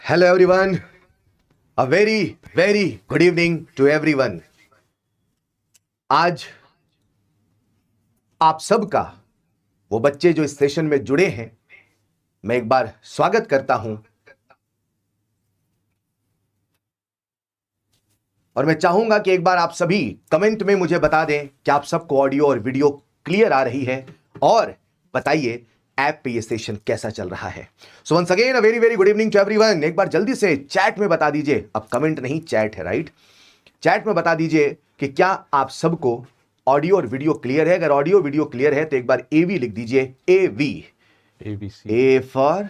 Hello everyone. A very good evening to everyone. आज आप सबका वो बच्चे जो इस सेशन में जुड़े हैं, मैं एक बार स्वागत करता हूं और मैं चाहूंगा कि एक बार आप सभी कमेंट में मुझे बता दें कि आप सबको ऑडियो और वीडियो क्लियर आ रही है और बताइए ऐप पे ये सेशन कैसा चल रहा है। So once again a very good evening to everyone. एक बार जल्दी से चैट में बता दीजिए, अब कमेंट नहीं चैट है, राइट? चैट में बता दीजिए कि क्या आप सबको ऑडियो और वीडियो क्लियर है। अगर ऑडियो वीडियो क्लियर है तो एक बार एवी लिख दीजिए, एवी, ए फॉर,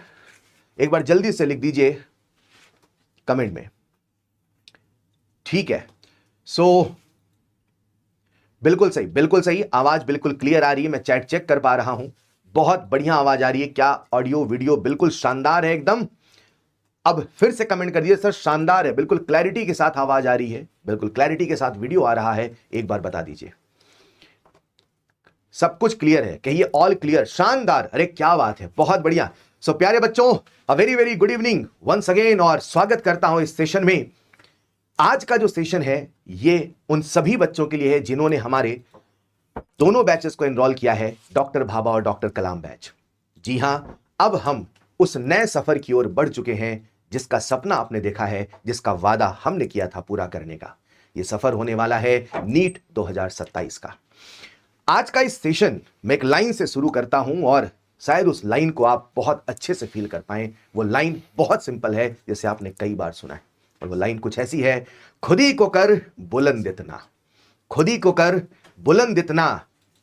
एक बार जल्दी से लिख दीजिए कमेंट में, ठीक है? सो बिल्कुल सही, आवाज बिल्कुल क्लियर आ रही है, मैं चैट चेक कर पा रहा हूं, बहुत बढ़िया आवाज आ रही है। क्या ऑडियो वीडियो बिल्कुल शानदार है एकदम? अब फिर से कमेंट कर दीजिए सर शानदार है, बिल्कुल क्लैरिटी के साथ आवाज आ रही है, बिल्कुल क्लैरिटी के साथ वीडियो आ रहा है, एक बार बता दीजिए सब कुछ क्लियर है, कहिए ऑल क्लियर, शानदार, अरे क्या बात है, बहुत बढ़िया। सो प्यारे बच्चों, a very good evening once again और स्वागत करता हूं इस सेशन में। आज का जो सेशन है ये उन सभी बच्चों के लिए है जिन्होंने हमारे दोनों बैचेस को एनरोल किया है, डॉक्टर भाभा और डॉक्टर कलाम बैच। जी हां, अब हम उस नए सफर की ओर बढ़ चुके हैं जिसका सपना आपने देखा है, जिसका वादा हमने किया था पूरा करने का। यह सफर होने वाला है नीट 2027 का। आज का इस सेशन मैं एक लाइन से शुरू करता हूं और शायद उस लाइन को आप बहुत अच्छे से फील कर पाएं। वो लाइन बहुत सिंपल है, जैसे आपने कई बार सुना है, और वो लाइन कुछ ऐसी है, खुद ही को कर बुलंद इतना, खुद ही को कर बुलंद इतना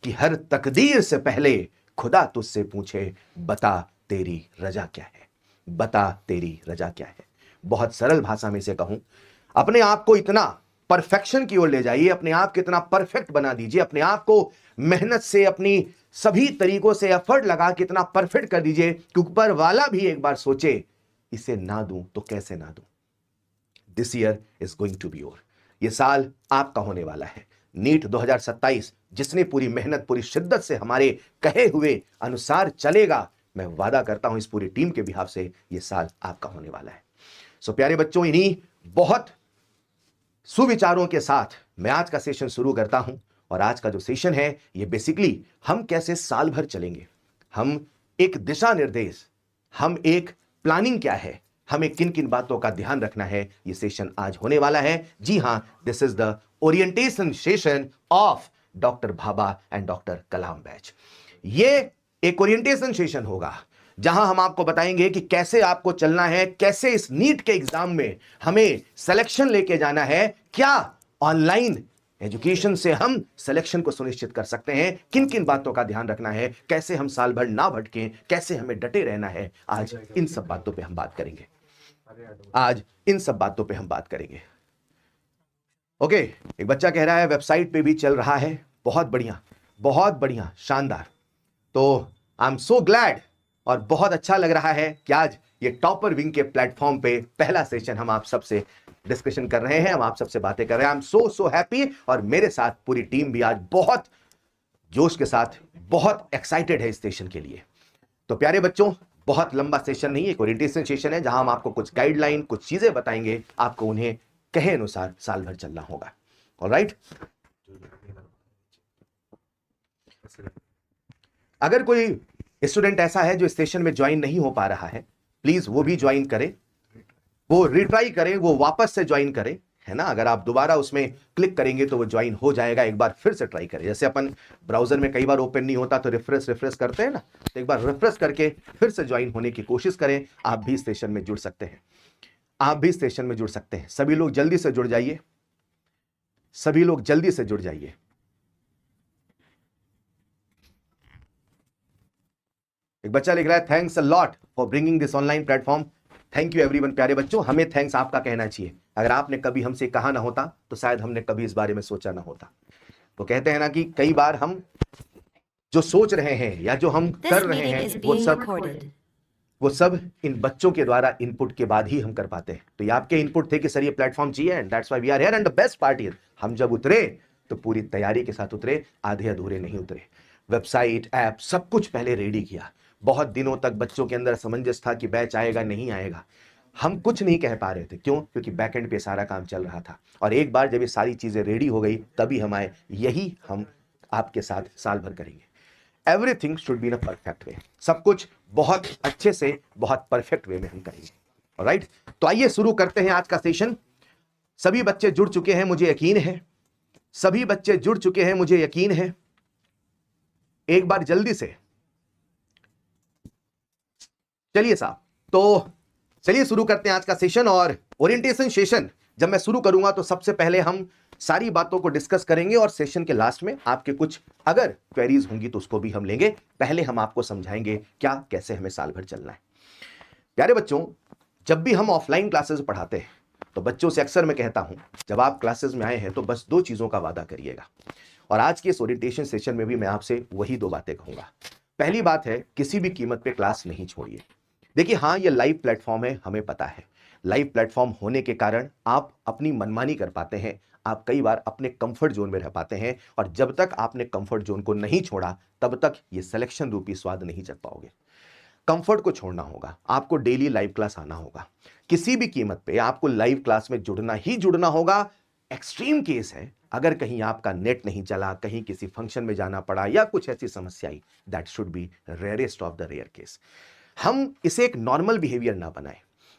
कि हर तकदीर से पहले खुदा तुझसे पूछे बता तेरी रजा क्या है, बता तेरी रजा क्या है। बहुत सरल भाषा में से कहूं, अपने आप को इतना परफेक्शन की ओर ले जाइए, अपने आप को इतना परफेक्ट बना दीजिए, अपने आप को मेहनत से अपनी सभी तरीकों से एफर्ट लगा के इतना परफेक्ट कर दीजिए कि ऊपर वाला भी एक बार सोचे इसे ना दूं तो कैसे ना दूं। This year is going to be your, ये साल आपका होने वाला है। नीट 2027 जिसने पूरी मेहनत पूरी शिद्दत से हमारे कहे हुए अनुसार चलेगा, मैं वादा करता हूं इस पूरी टीम के बिहाफ से ये साल आपका होने वाला है। सो प्यारे बच्चों, इन्हीं बहुत सुविचारों के साथ मैं आज का सेशन शुरू करता हूं। और आज का जो सेशन है ये बेसिकली हम कैसे साल भर चलेंगे, हम एक दिशा निर्देश, हम एक प्लानिंग क्या है, हमें किन किन बातों का ध्यान रखना है, ये सेशन आज होने वाला है। जी हां, this is the orientation session of doctor Bhabha and doctor Kalam batch. ये एक ओरिएंटेशन सेशन होगा जहां हम आपको बताएंगे कि कैसे आपको चलना है, कैसे इस नीट के एग्जाम में हमें सिलेक्शन लेके जाना है, क्या ऑनलाइन एजुकेशन से हम सिलेक्शन को सुनिश्चित कर सकते हैं, किन किन बातों का ध्यान रखना है, कैसे हम साल भर ना भटकें, कैसे हमें डटे रहना है। आज इन सब बातों पे हम बात करेंगे, आज इन सब बातों पे हम बात करेंगे। ओके, एक बच्चा कह रहा है वेबसाइट पे भी चल रहा है, बहुत बढ़िया, शानदार। तो आई एम सो ग्लैड और बहुत अच्छा लग रहा है कि आज ये टॉपर विंग के प्लेटफॉर्म पे पहला सेशन हम आप सबसे डिस्कशन कर रहे हैं, हम आप सबसे बातें कर रहे हैं। आई एम सो हैप्पी और मेरे साथ पूरी टीम भी आज बहुत जोश के साथ बहुत एक्साइटेड है इस सेशन के लिए। तो प्यारे बच्चों, बहुत लंबा सेशन नहीं, एक ओरिएंटेशन सेशन है जहां हम आपको कुछ गाइडलाइन, कुछ चीजें बताएंगे, आपको उन्हें कहे अनुसार साल भर चलना होगा। ऑलराइट, अगर कोई स्टूडेंट ऐसा है जो स्टेशन में ज्वाइन नहीं हो पा रहा है, प्लीज वो भी ज्वाइन करे, वो रिट्राई करे, वो वापस से ज्वाइन करे, है ना? अगर आप दोबारा उसमें क्लिक करेंगे तो वो ज्वाइन हो जाएगा। एक बार फिर से ट्राई करें, जैसे अपन ब्राउजर में कई बार ओपन नहीं होता तो रिफ्रेश करते हैं ना, तो एक बार रिफ्रेश करके फिर से ज्वाइन होने की कोशिश करें। आप भी सेशन में जुड़ सकते हैं, आप भी सेशन में जुड़ सकते हैं। सभी लोग जल्दी से जुड़ जाइए, सभी लोग जल्दी से जुड़ जाइए। एक बच्चा लिख रहा है thanks a lot for bringing this online platform. Thank you everyone. प्यारे बच्चों, हमें थैंक्स आपका कहना चाहिए। अगर आपने कभी हमसे कहा ना होता तो शायद हमने कभी इस बारे में सोचा ना होता। तो कहते हैं ना कि कई बार हम जो सोच रहे हैं या जो हम कर रहे हैं वो सब इन बच्चों के द्वारा इनपुट के बाद ही हम कर पाते हैं। तो ये आपके इनपुट थे कि सर ये प्लेटफॉर्म चाहिए, and that's why we are here. And the best part is हम जब उतरे तो पूरी तैयारी के साथ उतरे, आधे अधूरे नहीं उतरे। वेबसाइट, ऐप, सब कुछ पहले रेडी किया। बहुत दिनों तक बच्चों के अंदर असमंजस था कि बैच आएगा नहीं आएगा। हम कुछ नहीं कह पा रहे थे, क्यों? क्योंकि बैकएंड पे सारा काम चल रहा था। और एक बार जब ये सारी चीजें रेडी हो गई तभी हम आए। यही हम आपके साथ साल भर करेंगे। Everything should be in a perfect way. सब कुछ बहुत अच्छे से, बहुत परफेक्ट वे में हम करेंगे। ऑलराइट, तो आइए शुरू करते हैं आज का सेशन। सभी बच्चे जुड़ चुके हैं, मुझे यकीन है। सभी बच्चे जुड़ चुके हैं, मुझे यकीन है। एक बार जल्दी से चलिए साहब, तो चलिए शुरू करते हैं आज का सेशन। और ओरिएंटेशन सेशन जब मैं शुरू करूंगा तो सबसे पहले हम सारी बातों को डिस्कस करेंगे और सेशन के लास्ट में आपके कुछ अगर क्वेरीज होंगी तो उसको भी हम लेंगे। पहले हम आपको समझाएंगे क्या कैसे हमें साल भर चलना है। प्यारे बच्चों, जब भी हम ऑफलाइन क्लासेस पढ़ाते हैं तो बच्चों से अक्सर मैं कहता हूं, जब आप क्लासेस में आए हैं तो बस 2 चीजों का वादा करिएगा। और आज के इस ओरिएंटेशन सेशन में भी मैं आपसे वही 2 बातें कहूंगा। पहली बात है, किसी भी कीमत पे क्लास नहीं छोड़िए। देखिए, हाँ, ये लाइव प्लेटफॉर्म है, हमें पता है। लाइव प्लेटफॉर्म होने के कारण आप अपनी मनमानी कर पाते हैं, आप कई बार अपने कंफर्ट जोन में रह पाते हैं। और जब तक आपने कंफर्ट जोन को नहीं छोड़ा तब तक ये सिलेक्शन रूपी स्वाद नहीं चख पाओगे। कंफर्ट को छोड़ना होगा, आपको डेली लाइव क्लास आना होगा। किसी भी कीमत पे आपको लाइव क्लास में जुड़ना ही जुड़ना होगा। एक्सट्रीम केस है, अगर कहीं आपका नेट नहीं चला, कहीं किसी फंक्शन में जाना पड़ा या कुछ ऐसी समस्या आई, that should be rarest of the rare case. हम इसे एक नॉर्मल बिहेवियर ना बनाएं,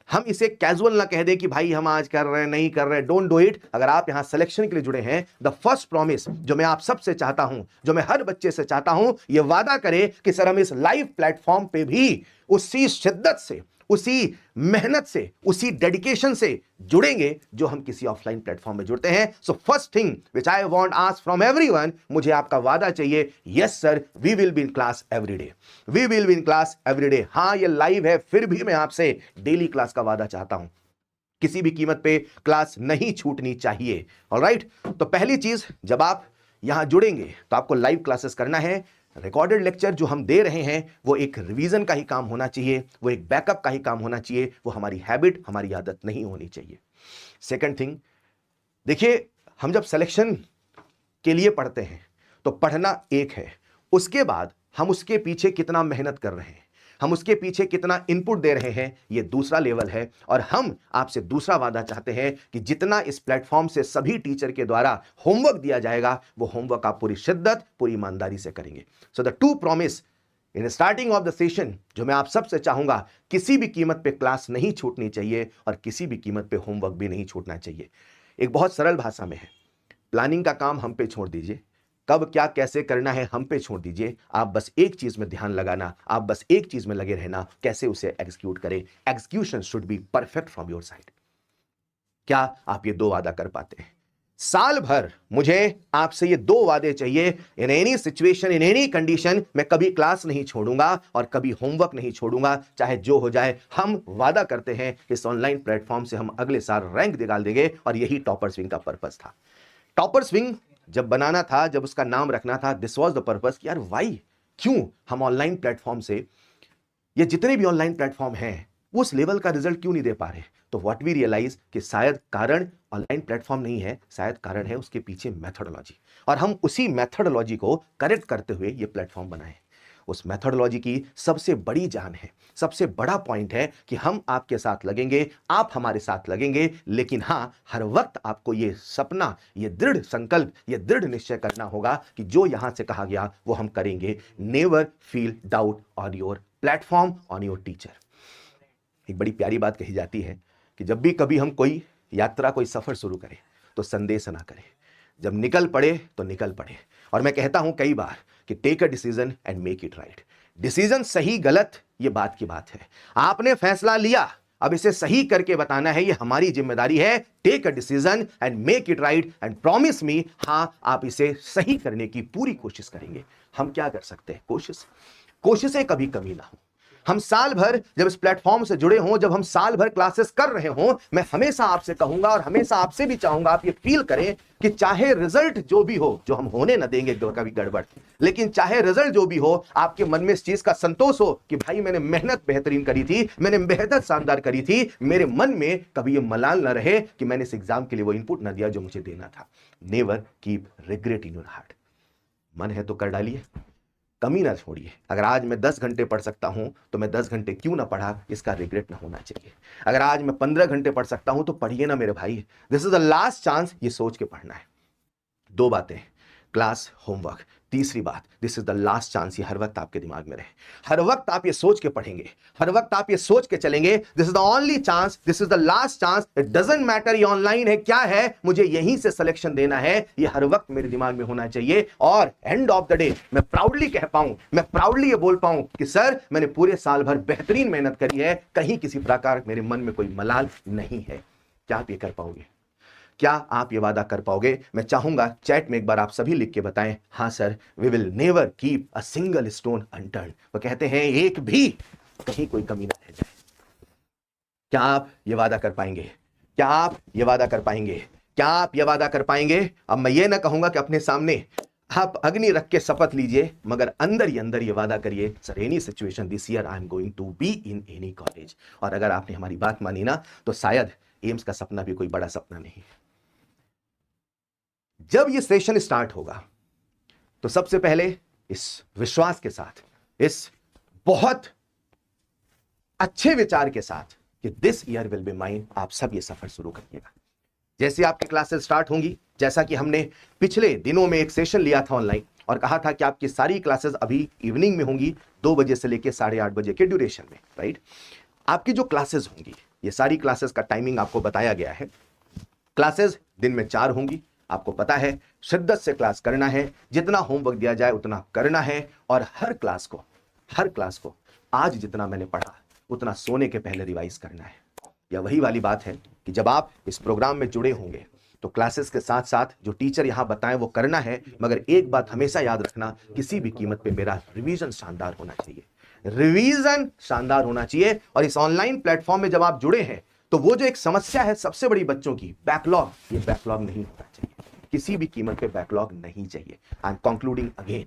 हम इसे कैजुअल ना कह दें कि भाई हम आज कर रहे हैं, नहीं कर रहे, डोंट डू इट। अगर आप यहां सिलेक्शन के लिए जुड़े हैं, द फर्स्ट प्रॉमिस जो मैं आप सबसे चाहता हूं, जो मैं हर बच्चे से चाहता हूं, यह वादा करे कि सर हम इस लाइव प्लेटफॉर्म पे भी उसी शिद्दत से, उसी मेहनत से, उसी डेडिकेशन से जुड़ेंगे जो हम किसी ऑफलाइन प्लेटफॉर्म में जुड़ते हैं। So first thing which I want ask from everyone, मुझे आपका वादा चाहिए, yes sir, we will be in class every day, we will be in class every day. हां, ये लाइव है, फिर भी मैं आपसे डेली क्लास का वादा चाहता हूं। किसी भी कीमत पे क्लास नहीं छूटनी चाहिए। ऑलराइट, तो पहली चीज, जब आप यहां जुड़ेंगे तो आपको लाइव क्लासेस करना है। रिकॉर्डेड लेक्चर जो हम दे रहे हैं वो एक रिवीजन का ही काम होना चाहिए, वो एक बैकअप का ही काम होना चाहिए, वो हमारी हैबिट, हमारी आदत नहीं होनी चाहिए। सेकंड थिंग, देखिए, हम जब सिलेक्शन के लिए पढ़ते हैं तो पढ़ना एक है, उसके बाद हम उसके पीछे कितना मेहनत कर रहे हैं, हम उसके पीछे कितना इनपुट दे रहे हैं, यह दूसरा लेवल है। और हम आपसे दूसरा वादा चाहते हैं कि जितना इस प्लेटफॉर्म से सभी टीचर के द्वारा होमवर्क दिया जाएगा, वो होमवर्क आप पूरी शिद्दत, पूरी ईमानदारी से करेंगे। So the 2 promise in starting of the session जो मैं आप सबसे चाहूंगा, किसी भी कीमत पे क्लास नहीं छूटनी चाहिए और किसी भी कीमत पे होमवर्क भी नहीं छूटना चाहिए। एक बहुत सरल भाषा में है, प्लानिंग का काम हम पे छोड़ दीजिए, कब क्या कैसे करना है हम पे छोड़ दीजिए। आप बस एक चीज में ध्यान लगाना, आप बस एक चीज में लगे रहना, कैसे उसे एग्जीक्यूट करें। Execution should be perfect from your side. क्या आप ये 2 वादा कर पाते हैं? साल भर मुझे आपसे ये 2 वादे चाहिए। In any situation, in any condition, मैं कभी क्लास नहीं छोड़ूंगा और कभी होमवर्क नहीं छोड़ूंगा, चाहे जो हो जाए। हम वादा करते हैं इस ऑनलाइन प्लेटफॉर्म से हम अगले साल रैंक निकाल देंगे। और यही टॉपर स्विंग का पर्पस था। टॉपर स्विंग जब बनाना था, जब उसका नाम रखना था, दिस वाज द पर्पस कि यार वाई, क्यों हम ऑनलाइन प्लेटफॉर्म से, ये जितने भी ऑनलाइन प्लेटफॉर्म हैं, वो उस लेवल का रिजल्ट क्यों नहीं दे पा रहे। तो व्हाट वी रियलाइज कि शायद कारण ऑनलाइन प्लेटफॉर्म नहीं है, शायद कारण है उसके पीछे मेथोडोलॉजी। और हम उसी मेथोडोलॉजी को करेक्ट करते हुए ये प्लेटफॉर्म बनाए। उस मेथोडोलॉजी की सबसे बड़ी जान है, सबसे बड़ा पॉइंट है कि हम आपके साथ लगेंगे, आप हमारे साथ लगेंगे। लेकिन हां, हर वक्त आपको ये सपना, ये दृढ़ संकल्प, ये दृढ़ निश्चय करना होगा कि जो यहां से कहा गया वो हम करेंगे। Never feel doubt on your platform, on your teacher. एक बड़ी प्यारी बात कही जाती है कि जब भी कभी हम कोई यात्रा, कोई सफर शुरू करें तो संदेश ना करें, जब निकल पड़े तो निकल पड़े। और मैं कहता हूं कई बार कि take a decision and make it right. Decision सही गलत ये बात की बात है, आपने फैसला लिया, अब इसे सही करके बताना है, ये हमारी जिम्मेदारी है। Take a decision and make it right and promise me, हां आप इसे सही करने की पूरी कोशिश करेंगे। हम क्या कर सकते हैं? कोशिशें कभी कमी ना हो। हम साल भर जब इस प्लेटफॉर्म से जुड़े हों, जब हम साल भर क्लासेस कर रहे हों, मैं हमेशा आपसे कहूंगा और हमेशा आपसे भी चाहूंगा आप ये फील करें कि चाहे रिजल्ट जो भी हो, जो हम होने न देंगे कभी गड़बड़, लेकिन चाहे रिजल्ट जो भी हो, आपके मन में इस चीज का संतोष हो कि भाई मैंने मेहनत बेहतरीन करी थी, मैंने मेहनत शानदार करी थी। मेरे मन में कभी ये मलाल न रहे कि मैंने इस एग्जाम के लिए वो इनपुट न दिया जो मुझे देना था। Never keep regret in your heart. मन है तो कर डालिए, कमी ना छोड़िए। अगर आज मैं 10 घंटे पढ़ सकता हूं तो मैं 10 घंटे क्यों ना पढ़ा, इसका रिग्रेट ना होना चाहिए। अगर आज मैं 15 घंटे पढ़ सकता हूं तो पढ़िए ना मेरे भाई, this is the last chance, ये सोच के पढ़ना है। दो बातें, क्लास, होमवर्क। तीसरी बात, this is the last chance, ये हर वक्त आपके दिमाग में रहे। हर वक्त आप ये सोच के पढ़ेंगे, हर वक्त आप ये सोच के चलेंगे, this is the only chance, this is the last chance. It doesn't matter ये ऑनलाइन है क्या है, मुझे यहीं से सिलेक्शन देना है, ये हर वक्त मेरे दिमाग में होना चाहिए। और एंड ऑफ द डे मैं प्राउडली कह पाऊं, मैं प्राउडली ये बोल पाऊं कि सर मैंने पूरे साल भर बेहतरीन मेहनत करी है, कहीं किसी प्रकार मेरे मन में कोई मलाल नहीं है। क्या आप ये कर पाओगे? क्या आप ये वादा कर पाओगे? मैं चाहूंगा चैट में एक बार आप सभी लिख के बताएं, हां sir, we will never keep a single stone unturned. वो कहते हैं एक भी कहीं कोई कमी ना रह जाए। क्या आप ये वादा कर पाएंगे? क्या आप ये वादा कर पाएंगे? क्या आप ये वादा कर पाएंगे? अब मैं ये ना कहूंगा कि अपने सामने आप अग्नि रख के शपथ लीजिए, मगर अंदर ही अंदर ये वादा करिए, sir any situation this year I am going to be in any college. और अगर आपने हमारी बात मानी ना तो शायद एम्स का सपना भी कोई बड़ा सपना नहीं। जब ये सेशन स्टार्ट होगा तो सबसे पहले इस विश्वास के साथ, इस बहुत अच्छे विचार के साथ कि this year will be mine, आप सब ये सफर शुरू करिएगा। जैसे आपकी क्लासेस स्टार्ट होंगी, जैसा कि हमने पिछले दिनों में एक सेशन लिया था ऑनलाइन और कहा था कि आपकी सारी क्लासेस अभी इवनिंग में होंगी, 2 बजे से लेकर 8:30 बजे के ड्यूरेशन में, राइट। आपकी जो क्लासेस होंगी, ये सारी क्लासेस का टाइमिंग आपको बताया गया है। क्लासेस दिन में 4 होंगी, आपको पता है, शिद्दत से क्लास करना है, जितना होमवर्क दिया जाए उतना करना है। और हर क्लास को आज जितना मैंने पढ़ा उतना सोने के पहले रिवाइज करना है। या वही वाली बात है कि जब आप इस प्रोग्राम में जुड़े होंगे तो क्लासेस के साथ साथ जो टीचर यहां बताएं वो करना है, मगर एक बात हमेशा याद रखना, किसी भी कीमत पे मेरा रिवीजन शानदार होना चाहिए, रिवीजन शानदार होना चाहिए। और इस ऑनलाइन प्लेटफॉर्म में जब आप जुड़े हैं तो वो जो एक समस्या है सबसे बड़ी बच्चों की, बैकलॉग, ये बैकलॉग नहीं होना चाहिए, किसी भी कीमत पे बैकलॉग नहीं चाहिए। आई एम कंक्लूडिंग अगेन,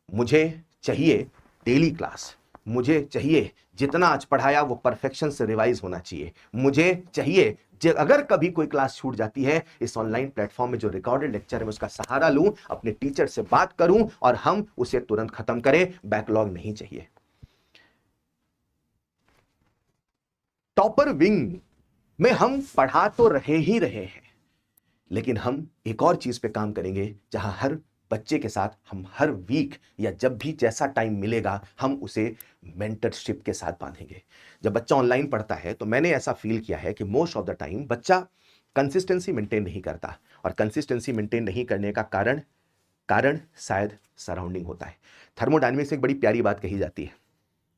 मुझे चाहिए डेली क्लास, मुझे चाहिए जितना आज पढ़ाया वो परफेक्शन से रिवाइज होना चाहिए। मुझे चाहिए अगर कभी कोई क्लास छूट जाती है, इस ऑनलाइन प्लेटफॉर्म में जो रिकॉर्डेड लेक्चर है उसका सहारा लूं, अपने टीचर से बात करूं और हम उसे तुरंत खत्म करें। बैकलॉग नहीं चाहिए। टॉपर विंग में हम पढ़ा तो रहे ही रहे हैं, लेकिन हम एक और चीज पे काम करेंगे जहां हर बच्चे के साथ हम हर वीक या जब भी जैसा टाइम मिलेगा हम उसे मेंटरशिप के साथ बांधेंगे। जब बच्चा ऑनलाइन पढ़ता है तो मैंने ऐसा फील किया है कि मोस्ट ऑफ द टाइम बच्चा कंसिस्टेंसी मेंटेन नहीं करता, और कंसिस्टेंसी मेंटेन नहीं करने का कारण शायद सराउंडिंग होता है। थर्मोडायनेमिक्स से एक बड़ी प्यारी बात कही जाती है,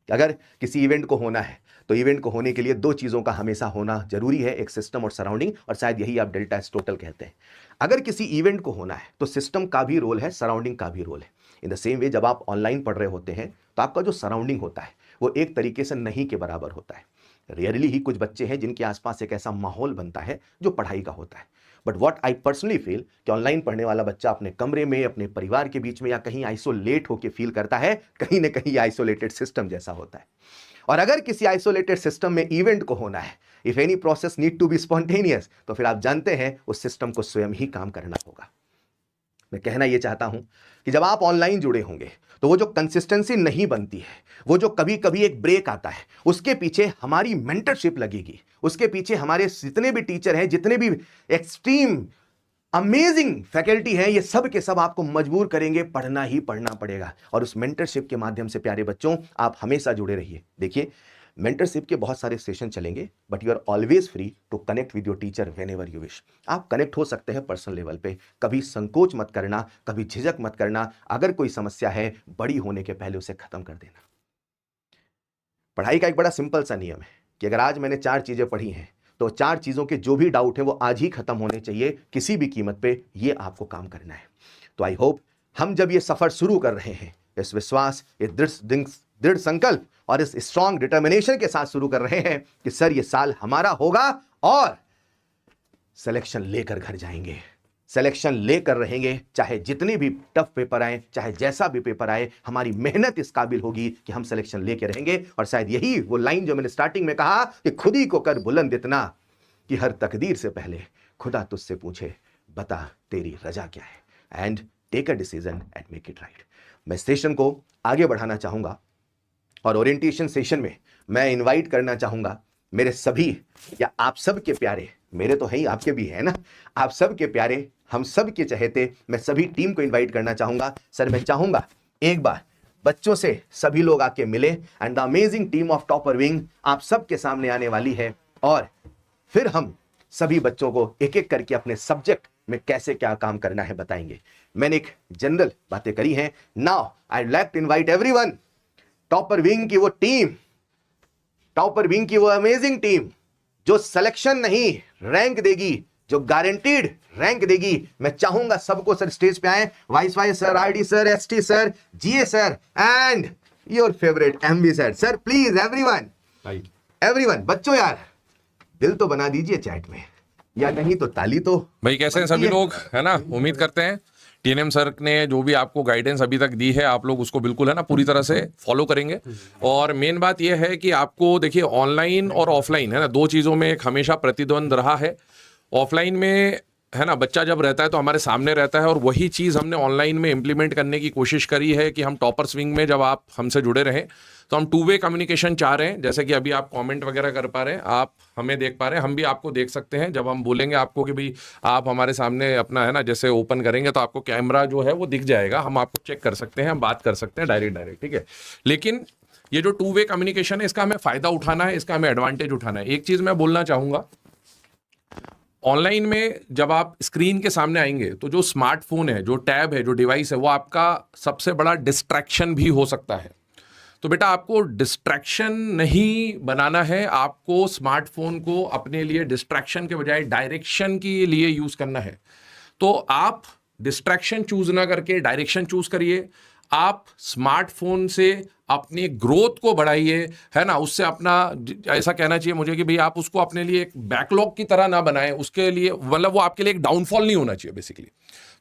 अगर किसी इवेंट को होना है तो इवेंट को होने के लिए 2 चीज़ों का हमेशा होना जरूरी है, एक सिस्टम और सराउंडिंग, और शायद यही आप डेल्टा एस टोटल कहते हैं। अगर किसी इवेंट को होना है तो सिस्टम का भी रोल है, सराउंडिंग का भी रोल है। इन द सेम वे जब आप ऑनलाइन पढ़ रहे होते हैं तो आपका जो सराउंडिंग होता है वो एक तरीके से नहीं के बराबर होता है। रेयरली ही कुछ बच्चे हैं जिनके आसपास एक ऐसा माहौल बनता है जो पढ़ाई का होता है। But what I personally feel कि ऑनलाइन पढ़ने वाला बच्चा अपने कमरे में, अपने परिवार के बीच में या कहीं आइसोलेट होकर फील करता है, कहीं ना कहीं आइसोलेटेड सिस्टम जैसा होता है। और अगर किसी आइसोलेटेड सिस्टम में इवेंट को होना है, if any process need to be spontaneous, तो फिर आप जानते हैं उस सिस्टम को स्वयं ही काम करना होगा। मैं कहना यह चाहता हूं कि जब आप ऑनलाइन जुड़े होंगे तो वो जो कंसिस्टेंसी नहीं बनती है, वो जो कभी कभी एक ब्रेक आता है, उसके पीछे हमारी मेंटरशिप लगेगी, उसके पीछे हमारे जितने भी टीचर हैं, जितने भी एक्सट्रीम अमेजिंग फैकल्टी है, ये सब के सब आपको मजबूर करेंगे, पढ़ना ही पढ़ना पड़ेगा। और उस मेंटरशिप के माध्यम से प्यारे बच्चों आप हमेशा जुड़े रहिए। देखिए, मेंटरशिप के बहुत सारे सेशन चलेंगे, but you are always free to connect with your teacher whenever you wish. आप कनेक्ट हो सकते हैं पर्सनल लेवल पे, कभी संकोच मत करना, कभी झिझक मत करना। अगर कोई समस्या है, बड़ी होने के पहले उसे खत्म कर देना। पढ़ाई का एक बड़ा सिंपल सा नियम है कि अगर आज मैंने 4 चीजें पढ़ी हैं तो 4 चीजों के जो भी डाउट है वो आज ही खत्म होने चाहिए, किसी भी कीमत पे ये आपको काम करना है। तो आई होप हम जब ये सफर शुरू कर रहे हैं, इस विश्वास, इस दृढ़ संकल्प और इस स्ट्रॉन्ग डिटर्मिनेशन के साथ शुरू कर रहे हैं कि सर ये साल हमारा होगा और सिलेक्शन लेकर घर जाएंगे, सिलेक्शन लेकर रहेंगे, चाहे जितने भी टफ पेपर आए, चाहे जैसा भी पेपर आए, हमारी मेहनत इस काबिल होगी कि हम सिलेक्शन लेकर रहेंगे। और शायद यही वो लाइन जो मैंने स्टार्टिंग में कहा कि खुद ही को कर बुलंद इतना कि हर तकदीर से पहले खुदा तुझसे पूछे बता तेरी रजा क्या है, and take a decision and make it right. मैं सेशन को आगे बढ़ाना चाहूंगा और ओरिएंटेशन सेशन में मैं इनवाइट करना चाहूंगा मेरे सभी या आप सब के प्यारे, मेरे तो है ही, आपके भी है ना, आप सब के प्यारे, हम सब के चहेते, मैं सभी टीम को इनवाइट करना चाहूंगा। सर मैं चाहूंगा एक बार बच्चों से सभी लोग आके मिले and the amazing team of topper wing आप सबके सामने आने वाली है और फिर हम सभी बच्चों को एक एक करके अपने सब्जेक्ट में कैसे क्या काम करना है बताएंगे। मैंने एक जनरल बातें करी हैं। Now I like to invite everyone, topper wing की वो टीम, टॉपर विंग की वो अमेजिंग टीम जो सिलेक्शन नहीं रैंक देगी, जो गारंटीड रैंक देगी। मैं चाहूंगा सबको सर स्टेज पे आए, vice sir, RD sir, ST sir, GA sir and your favourite MB sir. Sir please everyone, everyone. बच्चों यार दिल तो बना दीजिए चैट में, या नहीं तो ताली तो। भाई कैसे हैं सभी लोग, है ना। उम्मीद करते हैं टीएनएम सर ने जो भी आपको गाइडेंस अभी तक दी है आप लोग उसको बिल्कुल, है ना, पूरी तरह से फॉलो करेंगे। और मेन बात यह है कि आपको देखिए ऑनलाइन और ऑफलाइन, है ना, दो चीज़ों में एक हमेशा प्रतिद्वंद रहा है। ऑफलाइन में, है ना, बच्चा जब रहता है तो हमारे सामने रहता है और वही चीज़ हमने ऑनलाइन में इम्प्लीमेंट करने की कोशिश करी है कि हम टॉपर्स विंग में जब आप हमसे जुड़े रहें तो हम टू वे कम्युनिकेशन चाह रहे हैं। जैसे कि अभी आप कमेंट वगैरह कर पा रहे हैं, आप हमें देख पा रहे हैं, हम भी आपको देख सकते हैं। जब हम बोलेंगे आपको कि भाई आप हमारे सामने अपना, है ना, जैसे ओपन करेंगे तो आपको कैमरा जो है वो दिख जाएगा, हम आपको चेक कर सकते हैं, हम बात कर सकते हैं डायरेक्ट, ठीक है। लेकिन ये जो टू वे कम्युनिकेशन है इसका हमें फ़ायदा उठाना है, इसका हमें एडवांटेज उठाना है। एक चीज़ मैं बोलना चाहूँगा, ऑनलाइन में जब आप स्क्रीन के सामने आएंगे तो जो स्मार्टफोन है, जो टैब है, जो डिवाइस है, वो आपका सबसे बड़ा डिस्ट्रैक्शन भी हो सकता है। तो बेटा आपको डिस्ट्रैक्शन नहीं बनाना है, आपको स्मार्टफोन को अपने लिए डिस्ट्रैक्शन के बजाय डायरेक्शन के लिए यूज़ करना है। तो आप डिस्ट्रैक्शन चूज ना करके डायरेक्शन चूज करिए। आप स्मार्टफोन से अपनी ग्रोथ को बढ़ाइए, है ना, उससे अपना, ऐसा कहना चाहिए मुझे कि भाई आप उसको अपने लिए एक बैकलॉग की तरह ना बनाएं, उसके लिए मतलब वो आपके लिए एक डाउनफॉल नहीं होना चाहिए बेसिकली।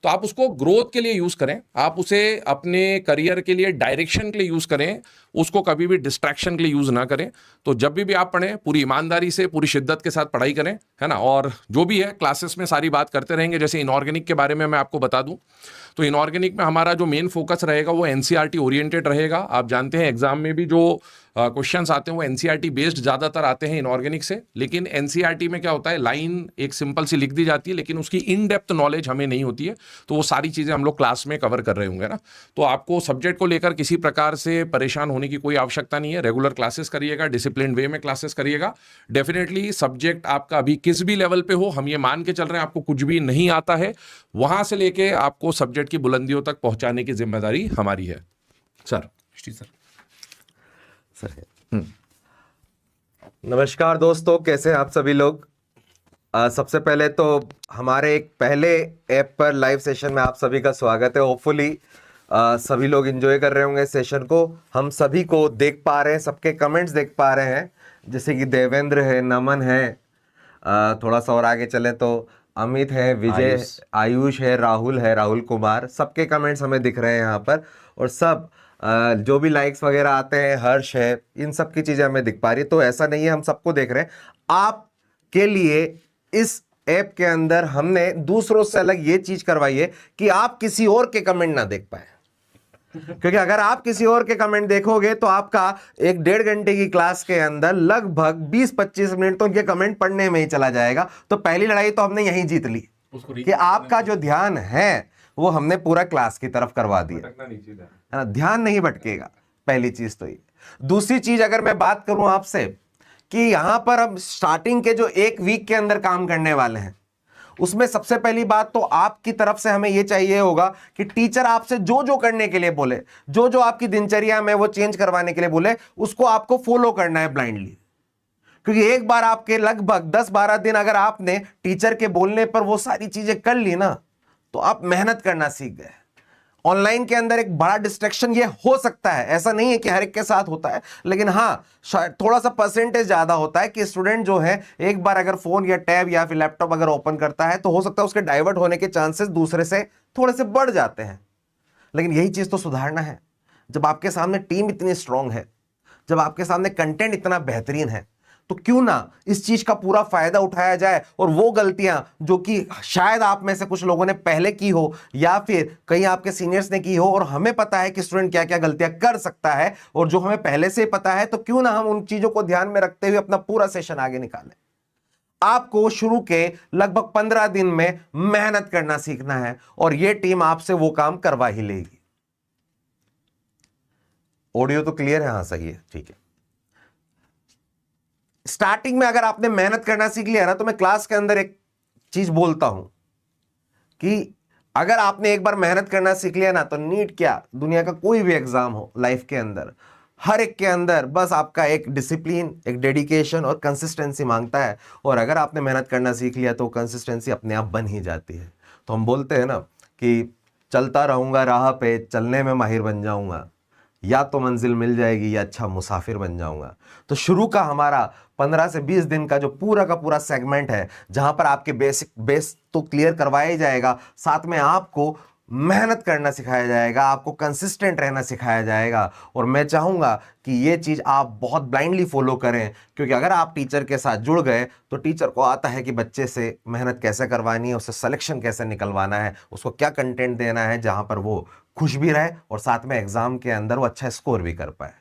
तो आप उसको ग्रोथ के लिए यूज़ करें, आप उसे अपने करियर के लिए डायरेक्शन के लिए यूज़ करें, उसको कभी भी डिस्ट्रैक्शन के लिए यूज़ ना करें। तो जब भी आप पढ़ें पूरी ईमानदारी से, पूरी शिद्दत के साथ पढ़ाई करें, है ना। और जो भी है क्लासेस में सारी बात करते रहेंगे। जैसे इनऑर्गेनिक के बारे में मैं आपको बता दूं तो इनऑर्गेनिक में हमारा जो मेन फोकस रहेगा वो एनसीईआरटी ओरिएंटेड रहेगा। आप जानते हैं एग्जाम में भी जो क्वेश्चंस आते हैं वो एनसीईआरटी बेस्ड ज़्यादातर आते हैं इनऑर्गेनिक से। लेकिन एनसीईआरटी में क्या होता है, लाइन एक सिंपल सी लिख दी जाती है लेकिन उसकी इन डेप्थ नॉलेज हमें नहीं होती है। तो वो सारी चीज़ें हम लोग क्लास में कवर कर रहे होंगे ना। तो आपको सब्जेक्ट को लेकर किसी प्रकार से परेशान होने की कोई आवश्यकता नहीं है। रेगुलर क्लासेस करिएगा, डिसिप्लिन वे में क्लासेस करिएगा। डेफिनेटली सब्जेक्ट आपका अभी किस भी लेवल पे हो, हम ये मान के चल रहे हैं आपको कुछ भी नहीं आता है, वहां से लेके आपको सब्जेक्ट की बुलंदियों तक पहुंचाने की जिम्मेदारी हमारी है। सर नमस्कार दोस्तों, कैसे हैं आप सभी लोग। सबसे पहले तो हमारे एक पहले ऐप पर लाइव सेशन में आप सभी का स्वागत है। होपफुली सभी लोग एंजॉय कर रहे होंगे सेशन को। हम सभी को देख पा रहे हैं, सबके कमेंट्स देख पा रहे हैं, जैसे कि देवेंद्र है, नमन है, थोड़ा सा और आगे चले तो अमित है, विजय, आयुष है, राहुल कुमार, सबके कमेंट्स हमें दिख रहे हैं यहाँ पर। और सब जो भी लाइक्स वगैरह आते हैं, हर्ष है, इन सब की चीज़ें हमें दिख पा रही है। तो ऐसा नहीं है, हम सबको देख रहे हैं। आपके लिए इस ऐप के अंदर हमने दूसरों से अलग ये चीज़ करवाई है कि आप किसी और के कमेंट ना देख पाए, क्योंकि अगर आप किसी और के कमेंट देखोगे तो आपका 1.5 घंटे की क्लास के अंदर लगभग 20-25 मिनट तो उनके कमेंट पढ़ने में ही चला जाएगा। तो पहली लड़ाई तो हमने यहीं जीत ली कि आपका जो ध्यान है वो हमने पूरा क्लास की तरफ करवा दिया, है ना, ध्यान नहीं भटकेगा। पहली चीज तो ये। दूसरी चीज अगर मैं बात करूं आपसे कि यहां पर हम स्टार्टिंग के जो 1 वीक के अंदर काम करने वाले हैं, उसमें सबसे पहली बात तो आपकी तरफ से हमें यह चाहिए होगा कि टीचर आपसे जो जो करने के लिए बोले, जो जो आपकी दिनचर्या में वो चेंज करवाने के लिए बोले, उसको आपको फॉलो करना है ब्लाइंडली। क्योंकि एक बार आपके लगभग 10-12 दिन अगर आपने टीचर के बोलने पर वो सारी चीजें कर ली ना, तो आप मेहनत करना सीख गए। ऑनलाइन के अंदर एक बड़ा डिस्ट्रैक्शन ये हो सकता है, ऐसा नहीं है कि हर एक के साथ होता है, लेकिन हाँ शायद थोड़ा सा परसेंटेज ज्यादा होता है कि स्टूडेंट जो है एक बार अगर फोन या टैब या फिर लैपटॉप अगर ओपन करता है तो हो सकता है उसके डाइवर्ट होने के चांसेस दूसरे से थोड़े से बढ़ जाते हैं। लेकिन यही चीज तो सुधारना है। जब आपके सामने टीम इतनी स्ट्रांग है, जब आपके सामने कंटेंट इतना बेहतरीन है, तो क्यों ना इस चीज का पूरा फायदा उठाया जाए और वो गलतियां जो कि शायद आप में से कुछ लोगों ने पहले की हो या फिर कहीं आपके सीनियर्स ने की हो, और हमें पता है कि स्टूडेंट क्या क्या गलतियां कर सकता है और जो हमें पहले से पता है, तो क्यों ना हम उन चीजों को ध्यान में रखते हुए अपना पूरा सेशन आगे निकालें। आपको शुरू के लगभग 15 दिन में मेहनत करना सीखना है और यह टीम आपसे वो काम करवा ही लेगी। ऑडियो तो क्लियर है? हाँ सही है, ठीक है। स्टार्टिंग में अगर आपने मेहनत करना सीख लिया ना, तो मैं क्लास के अंदर एक चीज बोलता हूं कि अगर आपने एक बार मेहनत करना सीख लिया ना, तो नीट क्या, दुनिया का कोई भी एग्जाम हो लाइफ के अंदर, हर एक के अंदर बस आपका एक डिसिप्लिन, एक डेडिकेशन और कंसिस्टेंसी मांगता है। और अगर आपने मेहनत करना सीख लिया तो कंसिस्टेंसी अपने आप बन ही जाती है। तो हम बोलते हैं ना कि चलता रहूंगा राह पे, चलने में माहिर बन जाऊंगा, या तो मंजिल मिल जाएगी या अच्छा मुसाफिर बन जाऊंगा। तो शुरू का हमारा 15 से 20 दिन का जो पूरा का पूरा सेगमेंट है, जहां पर आपके बेस तो क्लियर करवाया ही जाएगा, साथ में आपको मेहनत करना सिखाया जाएगा, आपको कंसिस्टेंट रहना सिखाया जाएगा। और मैं चाहूंगा कि ये चीज आप बहुत ब्लाइंडली फॉलो करें, क्योंकि अगर आप टीचर के साथ जुड़ गए तो टीचर को आता है कि बच्चे से मेहनत कैसे करवानी है, उससे सिलेक्शन कैसे निकलवाना है, उसको क्या कंटेंट देना है जहां पर वो खुश भी रहे और साथ में एग्जाम के अंदर वो अच्छा स्कोर भी कर पाए।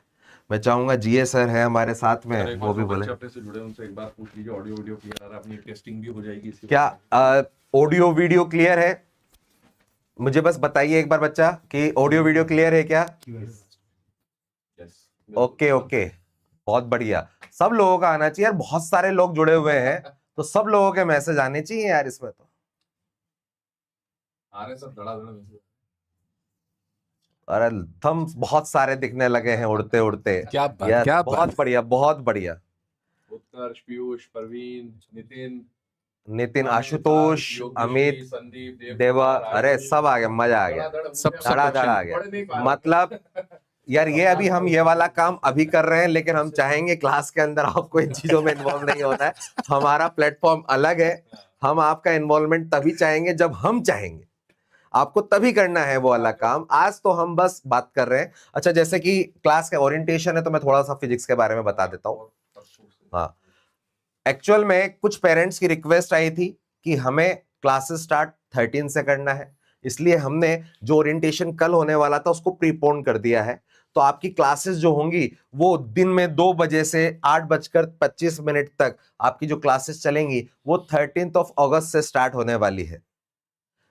मैं चाहूंगा जीए सर है हमारे साथ में, वो भी बोले। अपने से जुड़े उनसे एक बार पूछ लीजिए, ऑडियो वीडियो क्लियर आ रहा है, अपनी टेस्टिंग भी हो जाएगी इसके क्या ऑडियो वीडियो क्लियर है? मुझे बस बताइए एक बार बच्चा कि ऑडियो वीडियो क्लियर है क्या? ओके ओके, बहुत बढ़िया। सब लोगों का आना चाहिए यार, बहुत सारे लोग जुड़े हुए हैं तो सब लोगों के मैसेज आने चाहिए यार। इसमें तो आ रहे सब धड़ाधड़ मैसेज। अरे थम्स बहुत सारे दिखने लगे हैं उड़ते उड़ते। क्या बात, यार क्या बहुत बात। बढ़िया, बहुत बढ़िया। उत्कर्ष, पीयूष, परवीन, नितिन, आशुतोष, अमित, संदीप, देवा, अरे सब आ गए, मजा आ गया, सब धड़ाधड़ आ गया। मतलब यार ये अभी हम ये वाला काम अभी कर रहे हैं, लेकिन हम चाहेंगे क्लास के अंदर आपको इन चीजों में इन्वॉल्व नहीं होना है। हमारा प्लेटफॉर्म अलग है, हम आपका इन्वॉल्वमेंट तभी चाहेंगे जब हम चाहेंगे, आपको तभी करना है वो वाला काम। आज तो हम बस बात कर रहे हैं। अच्छा, जैसे कि क्लास का ओरिएंटेशन है तो मैं थोड़ा सा फिजिक्स के बारे में बता देता हूँ। हाँ, एक्चुअल में कुछ पेरेंट्स की रिक्वेस्ट आई थी कि हमें क्लासेस स्टार्ट 13 से करना है, इसलिए हमने जो ओरिएंटेशन कल होने वाला था उसको प्रीपोन कर दिया है। तो आपकी क्लासेस जो होंगी वो दिन में 2 बजे से 8:25 तक आपकी जो क्लासेस चलेंगी वो 13 अगस्त से स्टार्ट होने वाली है,